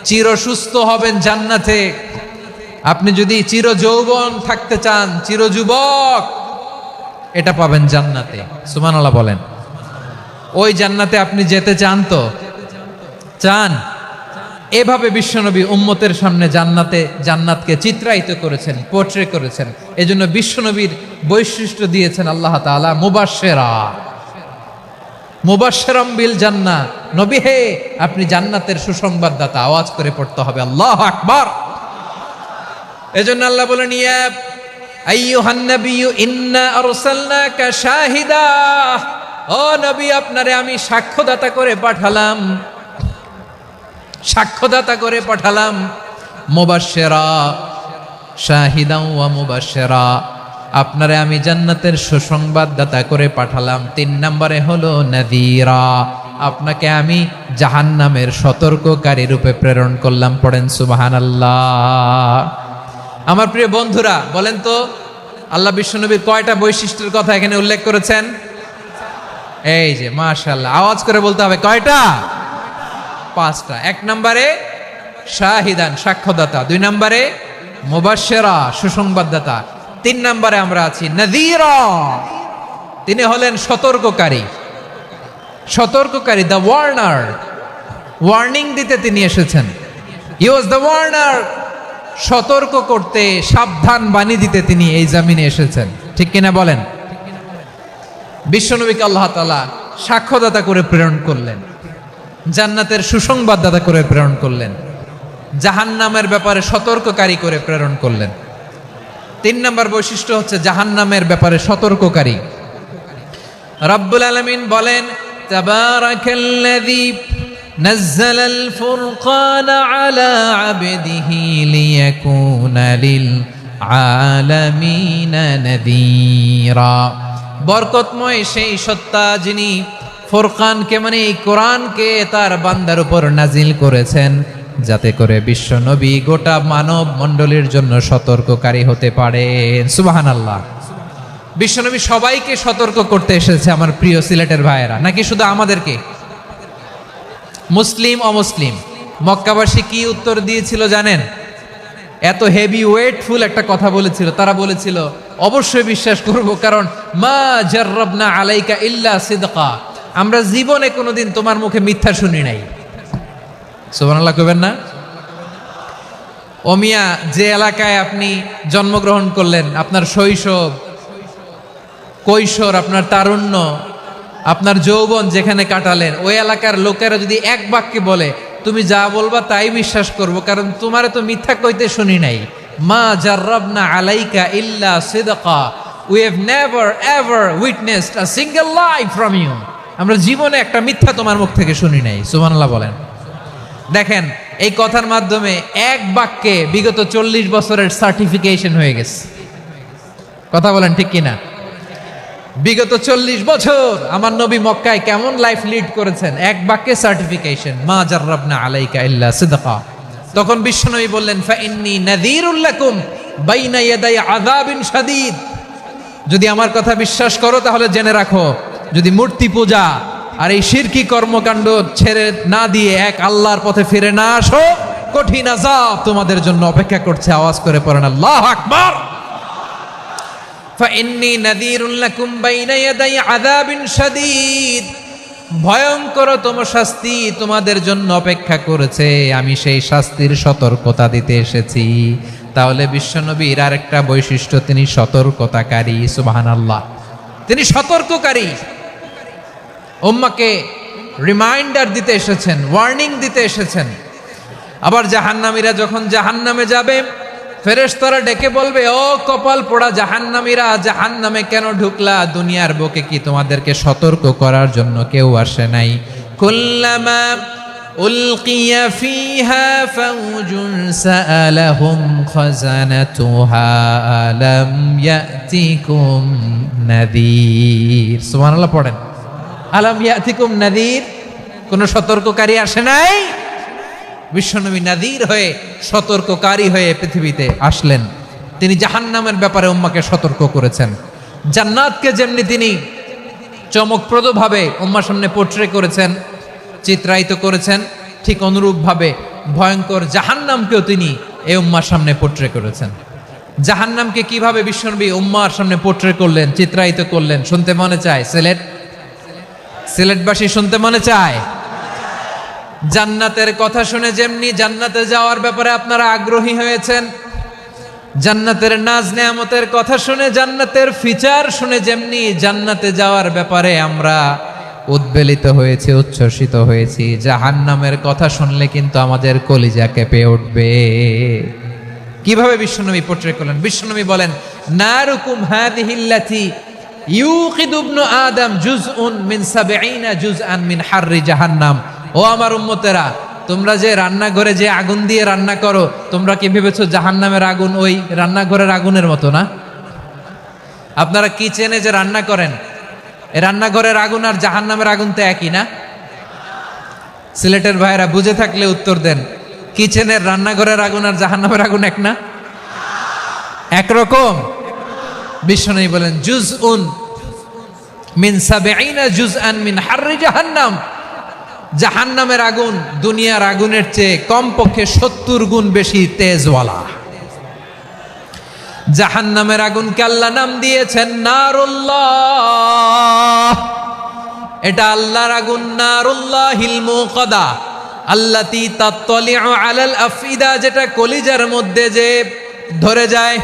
চির সুস্থ হবেন জান্নাতে। আপনি যদি চির যৌবন থাকতে চান, চির যুবক, এটা পাবেন জান্নাতে। সুবহানাল্লাহ বলেন। ওই জান্নাতে আপনি যেতে চান তো? চান? এভাবে বিশ্বনবী উম্মতের সামনে জান্নাতকে চিত্রায়িত করেছেন, পোর্ট্রে করেছেন। এজন্য বিশ্বনবীর বৈশিষ্ট্য দিয়েছেন আল্লাহ তাআলা মুবাশশিরাম বিল জান্নাহ। নবী হে, আপনি জান্নাতের সুসংবাদদাতা। আওয়াজ করে পড়তে হবে আল্লাহু আকবার। এজন্য আল্লাহ বলেন, ইয়া আইয়ুহান নাবিয়্যু ইন্না আরসালনাকা শাহিদা। ও নবী, আপনারে আমি সাক্ষ্যদাতা করে পাঠালাম, সাক্ষ্যদাতা করে পাঠালাম। মুবাশশিরা, শাহিদাও ওয়া মুবাশশিরা, আপনারে আমি জান্নাতের সুসংবাদদাতা করে পাঠালাম। 3 নম্বরে হলো নাযীরা, আপনাকে আমি জাহান্নামের সতর্ককারী রূপে প্রেরণ করলাম। পড়েন সুবহানাল্লাহ। আমার প্রিয় বন্ধুরা, বলেন তো আল্লাহ বিশ্বনবীর কয়টা বৈশিষ্ট্যের কথা এখানে উল্লেখ করেছেন? এই যে মাশাআল্লাহ, আওয়াজ করে বলতে হবে, কয়টা? 5টা। 1 নম্বরে শাহিদান, সাক্ষ্যদাতা। 2 নম্বরে মুবাশশিরা, সুসংবাদদাতা। 3 নম্বরে আমরা আছি নাযীরা, তিনি হলেন সতর্ককারী। সতর্ককারী, দ্য ওয়ার্নার, ওয়ার্নিং দিতে তিনি এসেছেন। হি ওয়াজ দ্য ওয়ার্নার, সতর্ক করতে, সাবধান বাণী দিতে তিনি এই জামিনে এসেছেন। ঠিক কিনা বলেন? বিশ্বনবীকে আল্লাহ তাআলা সাক্ষ্যদাতা করে প্রেরণ করলেন, জান্নাতের সুসংবাদদাতা করে প্রেরণ করলেন, জাহান্নামের ব্যাপারে সতর্ককারী করে প্রেরণ করলেন। 3 নম্বর বৈশিষ্ট্য হচ্ছে জাহান্নামের ব্যাপারে সতর্ককারী। রব্বুল আলামিন বলেন, তাবারাকাল্লাযী নাযালাল ফুরকানা আলা আবদিহি লিয়াকুনা লিল আলামিনা নাযীরা। বরকতময় সেই সত্তা যিনি ফুরকানকে, মানে এই কোরআনকে তার বান্দার উপর নাজিল করেছেন, যাতে করে বিশ্ব নবী গোটা মানব মণ্ডলীর জন্য সতর্ককারী হতে পারেন। সুবহানাল্লাহ। বিশ্বনবী সবাইকে সতর্ক করতে এসেছে আমার প্রিয় সিলেটের ভাইয়েরা, নাকি শুধু আমাদেরকে? মুসলিম অমুসলিম মক্কাবাসী কি উত্তর দিয়েছিল জানেন? এত হেভি ওয়েটফুল একটা কথা বলেছিল। তারা বলেছিল, অবশ্যই বিশ্বাস করব, কারণ মা জাররাবনা আলাইকা ইল্লা সিদকা, আমরা জীবনে কোনোদিন তোমার মুখে মিথ্যা শুনি নাই। সুবহানাল্লাহ কইবেন না? ও মিয়া, যে এলাকায় আপনি জন্মগ্রহণ করলেন, আপনার শৈশব, কৈশোর, আপনার তারুণ্য, আপনার যৌবন যেখানে কাটালেন, ওই এলাকার লোকেরা যদি এক বাক্যে বলে, তুমি যা বলবা তাই বিশ্বাস করব, কারণ তোমারে তো মিথ্যা কইতে শুনি নাই। মা জাররাবনা আলাইকা ইল্লা সিদকা, we have never ever witnessed a single lie from you, আমরা জীবনে একটা মিথ্যা তোমার মুখ থেকে শুনি নাই। সুবহানাল্লাহ বলেন। দেখেন, এই কথার মাধ্যমে এক বাক্যে বিগত 40 বছরের সার্টিফিকেশন হয়ে গেছে। কথা বলেন ঠিক কিনা? বিগত 40 বছর আমার নবী মক্কায় কেমন লাইফ লিড করেছেন, এক বাক্যে সার্টিফিকেশন, মা জাররাবনা আলাইকা ইল্লা সিদকা। তখন বিশ্বনবী বললেন, ফাইন্নী নাযীরুল লাকুম বাইনা ইয়াদাই আযাবিন শাদীদ, যদি আমার কথা বিশ্বাস করো তাহলে জেনে রাখো, যদি মূর্তি পূজা আর এই শিরকি কর্মকাণ্ড ছেড়ে না দিয়ে এক আল্লাহর পথে ফিরে না আসো, কঠিন আযাব তোমাদের জন্য অপেক্ষা করছে। আওয়াজ করে পড়েন আল্লাহু আকবার। ফাইন্নী নাযীরুল লাকুম বাইনা ইয়াদাই আযাবিন শাদীদ, ভয়ঙ্করতম শাস্তি তোমাদের জন্য অপেক্ষা করেছে, আমি সেই শাস্তির সতর্কতা দিতে এসেছি। তাহলে বিশ্বনবীর আরেকটা বৈশিষ্ট্য, তিনি সতর্কতাকারী। সুবহানাল্লাহ, তিনি সতর্ককারী। উম্মাকে রিমাইন্ডার দিতে এসেছেন, ওয়ার্নিং দিতে এসেছেন। আবার জাহান্নামীরা যখন জাহান্নামে যাবে, ফেরেশতারা ডেকে বলবে, ও কপাল পোড়া জাহান্নামীরা, জাহান্নামে কেন ঢুকলা? দুনিয়ার বুকে কি তোমাদেরকে সতর্ক করার জন্য কেউ আসে নাই? কুল্লামা উলকিয়া ফিহা ফাউজুন সাআলাহুম খাযানাতুহা আলাম ইয়াতিকুম নাযীর। সুবহানাল্লাহ পড়েন। আলাম ইয়াতিকুম নাযীর, কোন সতর্ককারী আসে নাই? বিশ্বনবী নাযীর হয়ে, সতর্ককারী হয়ে পৃথিবীতে আসলেন। তিনি জাহান্নামের ব্যাপারে উম্মাকে সতর্ক করেছেন। জান্নাতকে যেমনি তিনি চমকপ্রদভাবে উম্মার সামনে পোট্রে করেছেন, চিত্রায়িত করেছেন, ঠিক অনুরূপভাবে ভয়ঙ্কর জাহান্নামকেও তিনি এই উম্মার সামনে পোট্রে করেছেন। জাহান্নামকে কিভাবে বিশ্বনবী উম্মার সামনে পোট্রে করলেন, চিত্রায়িত করলেন, শুনতে মনে চায়? সিলেটবাসী শুনতে মনে চায়? জান্নাতের কথা শুনে যেমনি জান্নাতে যাওয়ার ব্যাপারে আপনারা আগ্রহী হয়েছেন, জান্নাতের নাজ নেয়ামতের কথা শুনে, জান্নাতের ফিচার শুনে যেমনি জান্নাতে যাওয়ার ব্যাপারে আমরা উদ্বেলিত হয়েছি, উচ্ছ্বসিত হয়েছি, জাহান্নামের কথা শুনলে কিন্তু আমাদের কলিজা কেঁপে উঠবে। কিভাবে বিশ্বনবী পোট্রে করলেন? বিশ্বনবী বলেন, নারুকুম হাযিহিল্লাতী ইউকিদু ইবনু আদম জুজউন মিন ৭০ জুজআন মিন হাররি জাহান্নাম। ও আমার উম্মতেরা, তোমরা যে রান্নাঘরে যে আগুন দিয়ে রান্না করো, তোমরা কি ভেবেছো জাহান্নামের আগুন ওই রান্নাঘরের আগুনের মতো না? আপনারা কিচেনে যে রান্না করেন, এই রান্নাঘরের আগুন আর জাহান্নামের আগুন তো একই না? সিলেটের ভাইরা বুঝে থাকলে উত্তর দেন। কিচেনের রান্নাঘরের আগুন আর জাহান্নামের আগুন এক না? একরকম? বিশ্বনবী বলেন, জুজউন মিন ৭০ জুজআন মিন হাররি জাহান্নাম। জাহান্নামের আগুন দুনিয়ার আগুনের চেয়ে কমপক্ষে ৭০ গুণ বেশি তেজওয়ালা। জাহান্নামের আগুনকে আল্লাহ নাম দিয়েছেন নারুল্লাহ। এটা আল্লাহর আগুন, নারুল্লাহিল মুকাদা আল্লাতী তাত্তালিউ আলাল আফইদা, যেটা কলিজার মধ্যে যে ধরে যায়।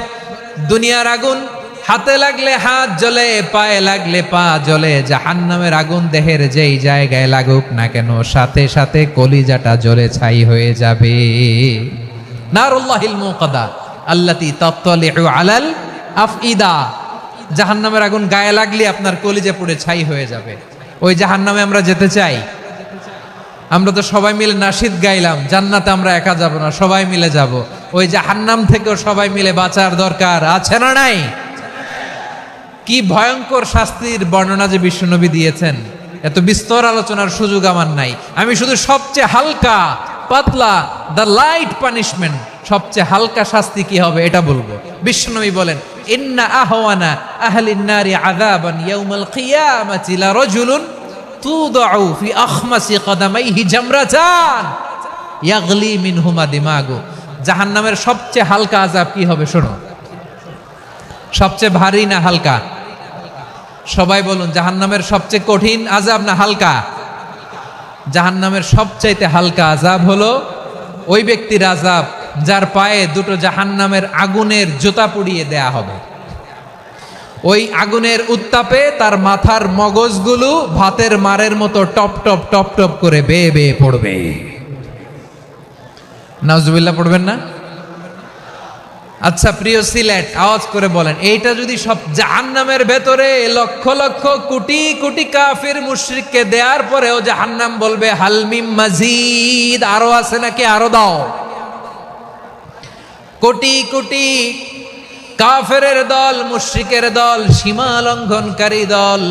দুনিয়ার আগুন হাতে লাগলে হাত জ্বলে, পায়ে লাগলে পা জ্বলে। জাহান্নামের আগুন দেহের যেই জায়গায় লাগুক না কেন, সাথে সাথে কলিজাটা জ্বলে ছাই হয়ে যাবে। নারুল্লাহিল মুকাদা আল্লাতী তাত্তালিউ আলাল আফইদা। জাহান্নামের আগুন গায়ে লাগলে আপনার কলিজা পুড়ে ছাই হয়ে যাবে। ওই জাহান্নামে আমরা যেতে চাই? আমরা তো সবাই মিলে নাশিদ গাইলাম, জান্নাতে আমরা একা যাব না, সবাই মিলে যাব। ওই জাহান্নাম থেকেও সবাই মিলে বাঁচার দরকার আছে না নাই? কি ভয়ঙ্কর শাস্তির বর্ণনা যে বিশ্বনবী দিয়েছেন, এত বিস্তর আলোচনার সুযোগ আমার নাই। আমি শুধু সবচেয়ে হালকা পাতলা, দ্য লাইট পানিশমেন্ট, সবচেয়ে হালকা শাস্তি কি হবে এটা বলবো। বিশ্বনবী বলেন, ইন্না আহওয়ানা আহলিন নারি আযাবান ইয়াউমাল কিয়ামাতি লা রাজুলুন তুদাউ ফি আখমাসি কদামাইহি জামরাতান ইয়াগলি মিনহুমা দিমাগু। জাহান্নামের সবচেয়ে হালকা আযাব কি হবে শোনো। সবচেয়ে ভারী না হালকা? সবাই বলুন, জাহান্নামের সবচেয়ে কঠিন আযাব না হালকা? জাহান্নামের সবচাইতে হালকা আযাব হলো ওই ব্যক্তির আযাব যার পায়ে দুটো জাহান্নামের আগুনের জুতা পুড়িয়ে দেয়া হবে। ওই আগুনের উত্তাপে তার মাথার মগজগুলো ভাতের মারের মতো টপ টপ টপ টপ করে বেয়ে বেয়ে পড়বে। নাউজুবিল্লাহ পড়বেন না? আচ্ছা প্রিয় সিলেট, আওয়াজ করে বলেন, এইটা যদি সব জাহান্নামের ভেতরে লক্ষ লক্ষ কোটি কোটি কাফির মুশরিককে দেওয়ার পরেও জাহান্নাম বলবে হালমিম মাজিদ, আরো আছে নাকি, আরো দাও। কোটি কোটি কাফেরের দল, মুশরিকের দল, সীমা লঙ্ঘনকারী দল,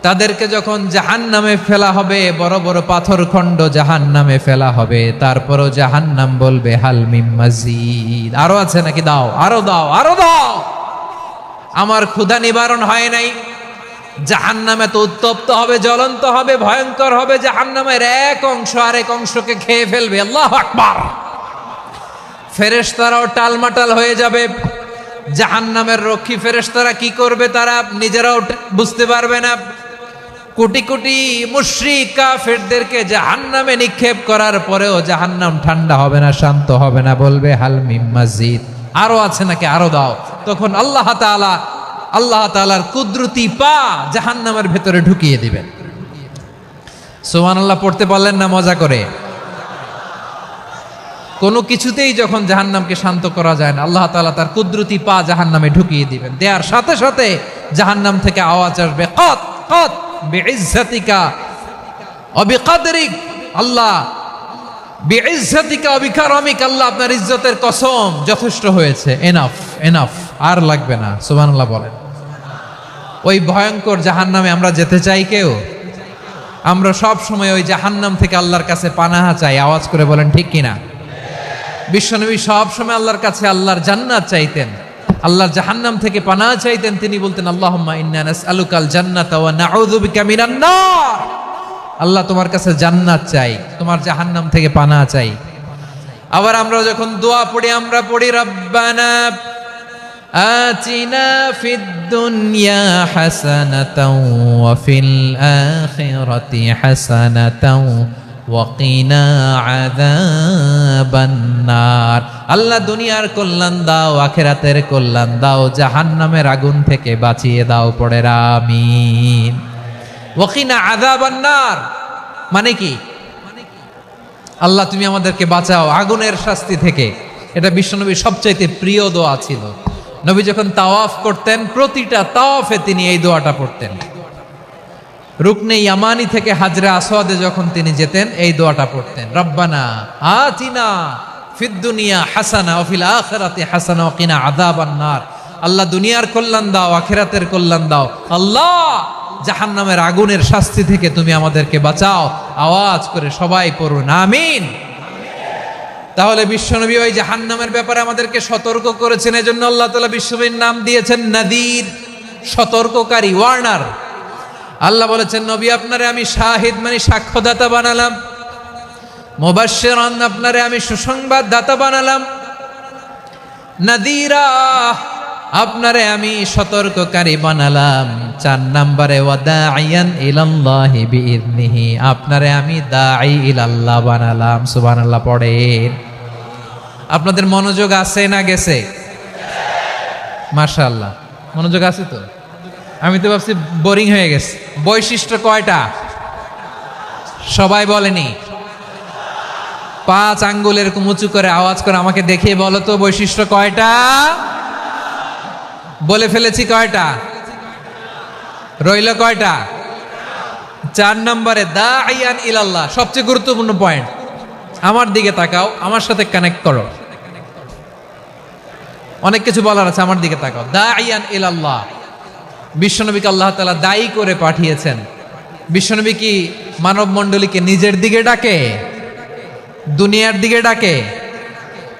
তাদেরকে যখন জাহান্নামে ফেলা হবে, বড় বড় পাথর খণ্ড জাহান্নামে ফেলা হবে, তারপরও জাহান্নাম বলবে হালমিম মাজিদ, আরো আছে নাকি, দাও, আরো দাও, আরো দাও। আমার ক্ষুধা নিবারণ হয় নাই। জাহান্নামে তো উত্তপ্ত হবে, জ্বলন্ত হবে, ভয়ঙ্কর হবে। জাহান্নামের এক অংশ আরেক অংশকে খেয়ে ফেলবে। আল্লাহু আকবার। ফেরেশতারাও টালমাটাল হয়ে যাবে। জাহান্নামের রক্ষী ফেরেশতারা কি করবে তারা নিজেরাও বুঝতে পারবে না। কোটি কোটি মুশরিক কাফেরদেরকে জাহান্নামে নিক্ষেপ করার পরেও জাহান্নাম ঠান্ডা হবে না, শান্ত হবে না, বলবে হালমিম মাজিদ, আরো আছে নাকি, আরো দাও। তখন আল্লাহ তাআলার কুদরতি পা জাহান্নামের ভেতরে ঢুকিয়ে দিবেন। সুবহানাল্লাহ পড়তে পারলেন না মজা করে? কোনো কিছুতেই যখন জাহান্নামকে শান্ত করা যায় না, আল্লাহ তাআলা তার কুদরতি পা জাহান্নামে ঢুকিয়ে দিবেন। দেয়ার সাথে সাথে জাহান্নাম থেকে আওয়াজ আসবে, কত কত বিইজ্জাতিকা ওয়া বিকদরিক আল্লাহ বিইজ্জাতিকা ওয়া বিকারামিকা, আল্লাহ আপনার ইজ্জতের কসম, যথেষ্ট হয়েছে, এনাফ এনাফ, আর লাগবে না। সুবহানাল্লাহ বলেন। ওই ভয়ঙ্কর জাহান্নামে আমরা যেতে চাই কেউ? আমরা সব সময় ওই জাহান্নাম থেকে আল্লাহর কাছে পানাহা চাই। আওয়াজ করে বলেন ঠিক কিনা? বিশ্বনবী সব সময় আল্লাহর কাছে আল্লাহর জান্নাত চাইতেন, আল্লাহর জাহান্নাম থেকে পানাহা চাইতেন। তিনি বলতেন আল্লাহুম্মা ইন্না নাসআলুকাল জান্নাতা ওয়া নাউযু বিকা মিনান নার। আল্লাহ তোমার কাছে জান্নাত চাই, তোমার জাহান্নাম থেকে পানাহা চাই। আবার আমরা যখন দোয়া পড়ি আমরা পড়ি রব্বানা আতিনা ফিদ দুনিয়া হাসানাতাও ওয়া ফিল আখিরাতি হাসানাতাও ওয়া কিনা আযাবান নার। আল্লাহ দুনিয়ার কল্যাণ দাও, আখিরাতের কল্যাণ দাও, জাহান্নামের আগুন থেকে বাঁচিয়ে দাও। পড়ে আমিন। ওয়া কিনা আযাবান নার মানে কি? আল্লাহ তুমি আমাদেরকে বাঁচাও আগুনের শাস্তি থেকে। এটা বিশ্বনবীর সবচাইতে প্রিয় দোয়া ছিল। নবী যখন তাওয়াফ করতেন প্রতিটা তাওয়াফে তিনি এই দোয়াটা পড়তেন। রুকনে ইয়ামানি থেকে হাজরে আসওয়াদে যখন তিনি যেতেন এই দোয়াটা পড়তেন, রব্বানা আতিনা ফিদ দুনিয়া হাসানা ওয়া ফিল আখিরাতি হাসানা ওয়া কিনা আযাবান নার। আল্লাহ দুনিয়ার কল্যাণ দাও, আখিরাতের কল্যাণ দাও। আল্লাহ জাহান্নামের আগুনের শাস্তি থেকে তুমি আমাদেরকে বাঁচাও। আওয়াজ করে সবাই পড়ুন আমিন। তাহলে বিশ্বনবী ওই জাহান্নামের ব্যাপারে আমাদেরকে সতর্ক করেছেন। এজন্য আল্লাহ তাআলা বিশ্বনবীর নাম দিয়েছেন নাদির, সতর্ককারী, ওয়ার্নার। আল্লাহ বলেছেন নবী আপনারে আমি শাহিদ মানে সাক্ষ্যদাতা বানালাম, মুবাশশিরান আপনারে আমি সুসংবাদ দাতা বানালাম, নাদিরা আপনারে আমি সতর্ককারী বানালাম। 4 নম্বরে ওয়াদাইয়ান ইলাল্লাহি বিইذনিহি, আপনারে আমি দাঈ ইলাল্লাহ বানালাম। সুবহানাল্লাহ পড়েন। আপনাদের মনোযোগ আছে না গেছে? মাশাআল্লাহ মনোযোগ আছে তো। আমি তো ভাবছি বোরিং হয়ে গেছে। বৈশিষ্ট্য কয়টা সবাই বলেনি? 5 আঙ্গুল এরকম উঁচু করে আওয়াজ করে আমাকে দেখিয়ে বলো তো বৈশিষ্ট্য কয়টা? বলে ফেলেছি কয়টা? রইল কয়টা? 4 নম্বরে দাঈয়ান ইলাল্লাহ, সবচেয়ে গুরুত্বপূর্ণ পয়েন্ট। আমার দিকে তাকাও, আমার সাথে কানেক্ট করো। অনেক কিছু বলার আছে, আমার দিকে তাকাও। দাঈয়ান ইলাল্লাহ, বিশ্বনবীকে আল্লাহ তাআলা দায়ী করে পাঠিয়েছেন। বিশ্বনবী কি মানব মণ্ডলীকে নিজের দিকে ডাকে? দুনিয়ার দিকে ডাকে?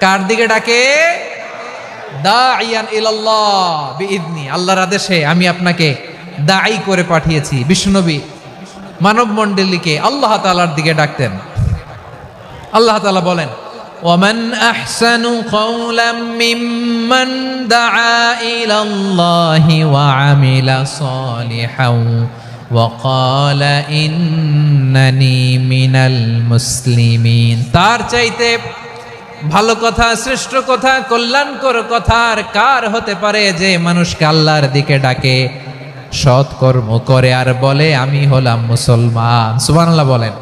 কার দিকে ডাকে? দাঈয়ান ইলাল্লাহ বিইذনি, আল্লাহর আদেশে আমি আপনাকে দায়ী করে পাঠিয়েছি। বিশ্বনবী মানব মণ্ডলীকে আল্লাহ তাআলার দিকে ডাকতেন। আল্লাহ তাআলা বলেন ওয়ামান আহসানু কাওলাম মিম্মান দাআ ইলাল্লাহি ওয়া আমিলা সালিহান ওয়া ক্বালা ইন্নানি মিনাল মুসলিমিন। তার চাইতে ভালো কথা, শ্রেষ্ঠ কথা, কল্যাণকর কথা আর কার হতে পারে যে মানুষকে আল্লাহর দিকে ডাকে, সৎ কর্ম করে আর বলে আমি হলাম মুসলমান। সুবহানাল্লাহ বলেন।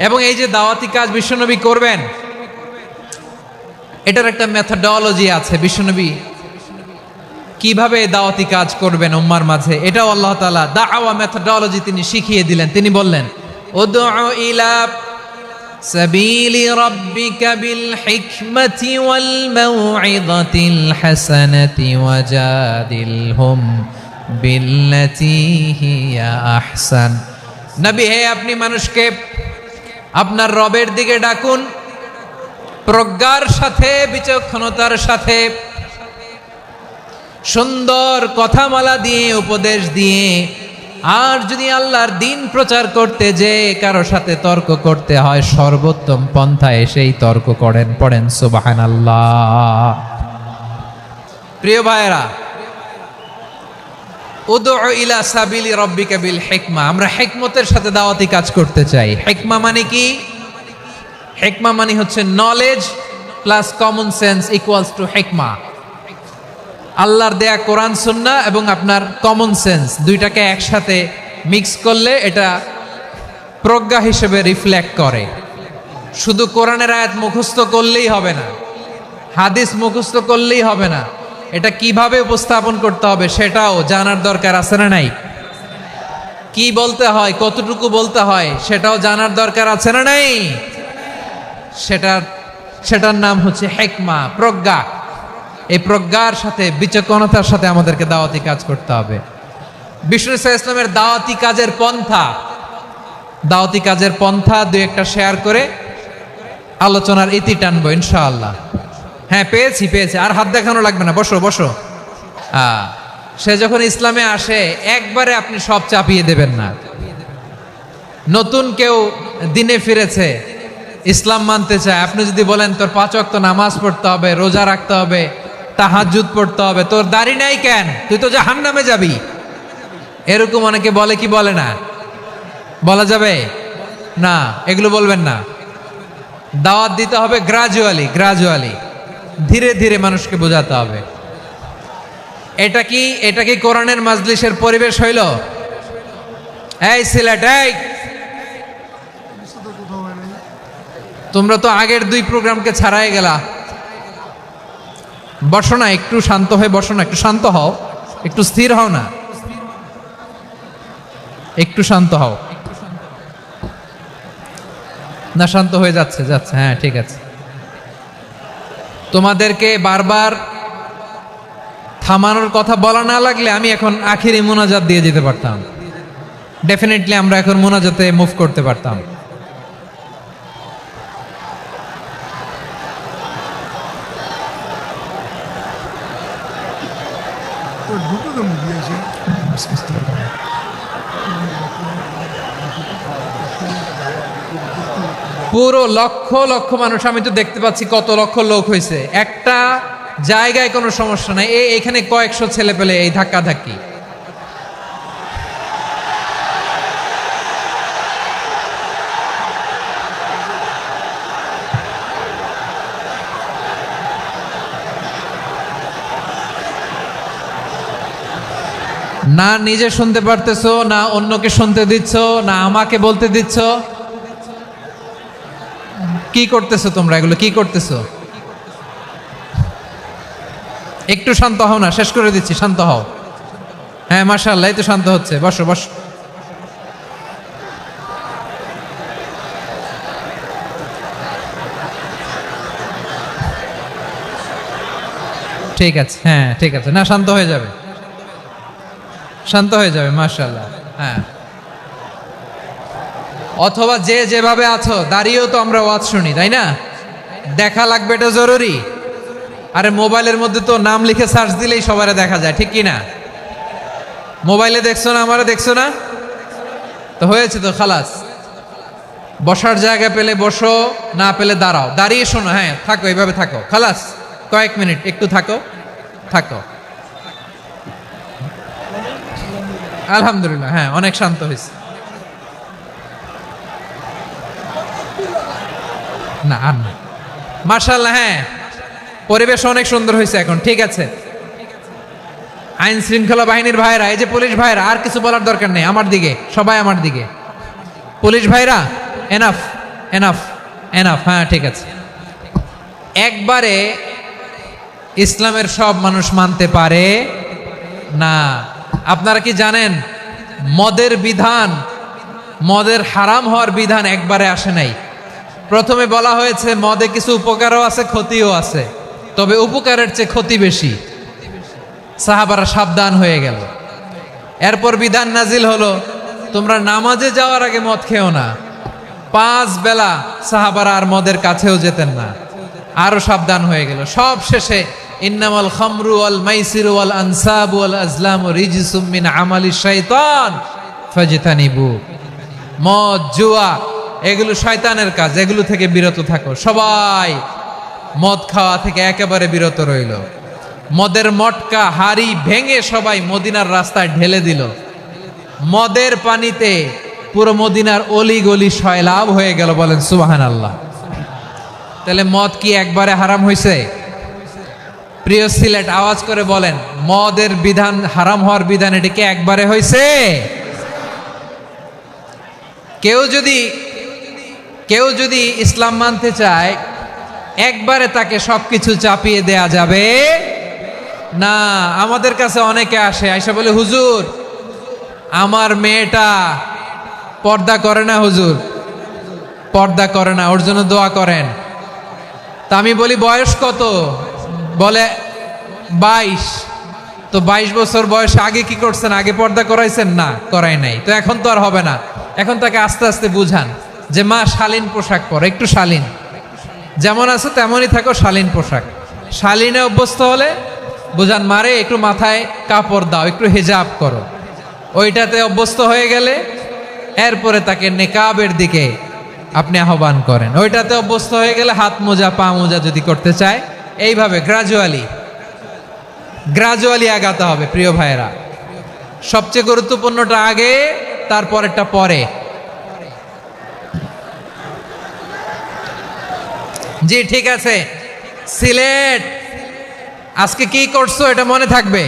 এবং এই যে দাওয়াতি কাজ বিশ্বনবী করবেন, এটার একটা মেথডোলজি আছে। বিশ্বনবী কিভাবে দাওয়াতি কাজ করবেন উম্মার মাঝে, এটাও আল্লাহ তাআলা দাওয়া মেথডোলজি তিনি শিখিয়ে দিলেন। তিনি বললেন উদউ ইলা সাবিলি রাব্বিকা বিল হিকমাতি ওয়াল মাউইযাতিল হাসানাতি ওয়াজাদিলহুম বিল্লাতী হিয়া আহসান। নবী হে, আপনি মানুষকে আপনার রবের দিকে ডাকুন প্রজ্ঞার সাথে, বিচক্ষণতার সাথে, সুন্দর কথামালা দিয়ে, উপদেশ দিয়ে। আর যদি আল্লাহর দ্বীন প্রচার করতে যে কারো সাথে তর্ক করতে হয়, সর্বোত্তম পন্থায় সেই তর্ক করেন। পড়েন সুবহানাল্লাহ। প্রিয় ভাইয়েরা, উদউ ইলা সাবিলি রাব্বিকা বিল হিকমা, আমরা হিকমতের সাথে দাওয়াতি কাজ করতে চাই। হিকমা মানে কি? হিকমা মানে হচ্ছে knowledge plus common sense equals to হিকমা। আল্লাহর দেয়া কোরআন সুন্নাহ এবং আপনার কমন সেন্স দুইটাকে একসাথে মিক্স করলে এটা প্রজ্ঞা হিসেবে রিফ্লেক্ট করে। শুধু কোরআনের আয়াত মুখস্থ করলেই হবে না, হাদিস মুখস্থ করলেই হবে না, এটা কিভাবে উপস্থাপন করতে হবে সেটাও জানার দরকার আছে না নাই? কি বলতে হয়, কতটুকু বলতে হয় সেটাও জানার দরকার আছে না নাই? সেটার নাম হচ্ছে হিকমা, প্রজ্ঞা। এই প্রজ্ঞার সাথে, বিচক্ষণতার সাথে আমাদেরকে দাওয়াতি কাজ করতে হবে। বিষ্ণু ইসলামের দাওয়াতি কাজের পন্থা দুই একটা শেয়ার করে আলোচনার ইতি টানবো ইনশাআল্লাহ। হ্যাঁ, পেয়েছি। আর হাত দেখানো লাগবে না, বসো। সে যখন ইসলামে আসে একবারে আপনি সব চাপিয়ে দেবেন না। নতুন কেউ দিনে ফিরেছে, ইসলাম মানতে চায়, আপনি যদি বলেন তোর 5 ওয়াক্ত নামাজ পড়তে হবে, রোজা রাখতে হবে, তাহাজ্জুদ পড়তে হবে, তোর দাড়ি নাই কেন, তুই তো জাহান্নামে যাবি, এরকম অনেকে বলে কি বলে না? বলা যাবে না, এগুলো বলবেন না। দাওয়াত দিতে হবে গ্রাজুয়ালি, ধীরে ধীরে মানুষকে বোঝাতে হবে। এটা কি কোরআনের মাজলিসের পরিবেশ হইল? এই সিলেট, তোমরা তো আগের 2 প্রোগ্রামকে ছাড়াই গেলা। বসো না, একটু শান্ত হয়ে বসো না, একটু শান্ত হও, একটু স্থির হও না, একটু শান্ত হও না। শান্ত হয়ে যাচ্ছে। হ্যাঁ, ঠিক আছে। তোমাদেরকে বারবার থামানোর কথা বলা না লাগলে আমি এখন আখিরি মুনাজাত দিয়ে যেতে পারতাম। ডেফিনেটলি আমরা এখন মুনাজাতে মুভ করতে পারতাম। পুরো লক্ষ লক্ষ মানুষ, আমি তো দেখতে পাচ্ছি কত লক্ষ লোক হয়েছে। একটা জায়গায় কোনো সমস্যা নাই, এখানে কয়েকশো ছেলে পেলে এই ধাক্কাধাক্কি। না নিজে শুনতে পারতেছো, না অন্যকে শুনতে দিচ্ছ, না আমাকে বলতে দিচ্ছ। কি করতেছো তোমরা? এগুলো কি করতেছো? একটু শান্ত হও না, শেষ করে দিচ্ছি, শান্ত হও। হ্যাঁ, মাশাআল্লাহ, এই তো শান্ত হচ্ছে। বসো। ঠিক আছে, হ্যাঁ ঠিক আছে। না, শান্ত হয়ে যাবে, মাশাআল্লাহ। হ্যাঁ, অথবা যে যেভাবে আছো দাঁড়িয়েও তো আমরা ওয়াজ শুনি, তাই না? দেখা লাগবে, এটা জরুরি। আরে মোবাইলের মধ্যে তো নাম লিখে সার্চ দিলেই সবারে দেখা যায়, ঠিক কি না? মোবাইলে দেখছো না, আমারে দেখছো না, তো হয়েছে তো, খালাস। বসার জায়গা পেলে বসো, না পেলে দাঁড়াও, দাঁড়িয়ে শোনো। হ্যাঁ, থাকো, এইভাবে থাকো, খালাস। কয়েক মিনিট একটু থাকো। আলহামদুলিল্লাহ, হ্যাঁ, অনেক শান্ত হয়েছে। না আর না, মাশাআল্লাহ। হ্যাঁ, পরিবেশ অনেক সুন্দর হয়েছে এখন, ঠিক আছে। আইন শৃঙ্খলা বাহিনীর ভাইরা, এই যে পুলিশ ভাইরা, আর কিছু বলার দরকার নেই। আমার দিকে সবাই, আমার দিকে। পুলিশ ভাইরা, এনাফ। হ্যাঁ, ঠিক আছে। একবারে ইসলামের সব মানুষ মানতে পারে না। আপনারা কি জানেন মদের হারাম হওয়ার বিধান একবারে আসে নাই। প্রথমে বলা হয়েছে মদে কিছু উপকারও আছে, ক্ষতিও আছে, তবে উপকারের চেয়ে ক্ষতি বেশি। সাহাবারা সাবধান হয়ে গেল। এরপর বিধান নাজিল হলো, তোমরা নামাজে যাওয়ার আগে মদ খেও না। 5 বেলা সাহাবারা আর মদের কাছেও যেতেন না, আরো সাবধান হয়ে গেল। সব শেষে ইন্নামাল খামরু ওয়াল মাইসিরু ওয়াল আনসাবু ওয়াল আজলামু রিজসুম মিন আমালিশ শাইতান ফাজতানিবু। মদ, জুয়া, এগুলো শয়তানের কাজ, এগুলো থেকে বিরত থাকো। সবাই মদ খাওয়া থেকে একেবারে বিরত রইল। মদের মটকা হাড়ি ভেঙে সবাই মদিনার রাস্তায় ঢেলে দিল। মদের পানিতে পুরো মদিনার অলি গলি সয়লাভ হয়ে গেল। বলেন সুবহানাল্লাহ। তাহলে মদ কি একবারে হারাম হয়েছে? প্রিয় সিলেট, আওয়াজ করে বলেন, মদের বিধান, হারাম হওয়ার বিধান, এটা কি একবারে হয়েছে? কেউ যদি ইসলাম মানতে চায়, একবারে তাকে সবকিছু চাপিয়ে দেয়া যাবে না। আমাদের কাছে অনেকে আসে, আইসা বলে, হুজুর আমার মেয়েটা পর্দা করে না হুজুর, পর্দা করে না, ওর জন্য দোয়া করেন। তা আমি বলি বয়স কত? বলে 22। তো 22 বছর বয়সে আগে কি করছেন? আগে পর্দা করাইছেন? না, করাই নাই। তো এখন তো আর হবে না। এখন তাকে আস্তে আস্তে বুঝান যে মা শালীন পোশাক পরো, একটু শালীন, যেমন আছে তেমনই থাকো, শালীন পোশাক। শালীনে অভ্যস্ত হলে বুঝান মারে একটু মাথায় কাপড় দাও, একটু হিজাব করো। ওইটাতে অভ্যস্ত হয়ে গেলে এরপরে তাকে নেকাবের দিকে আপনি আহ্বান করেন। ওইটাতে অভ্যস্ত হয়ে গেলে হাত মোজা পা মোজা যদি করতে চায়, এইভাবে গ্রাজুয়ালি আগাতে হবে। প্রিয় ভাইয়েরা, সবচেয়ে গুরুত্বপূর্ণটা আগে, তারপরেরটা পরে। জি ঠিক আছে। সিলেট আজকে কি করছো এটা মনে থাকবে।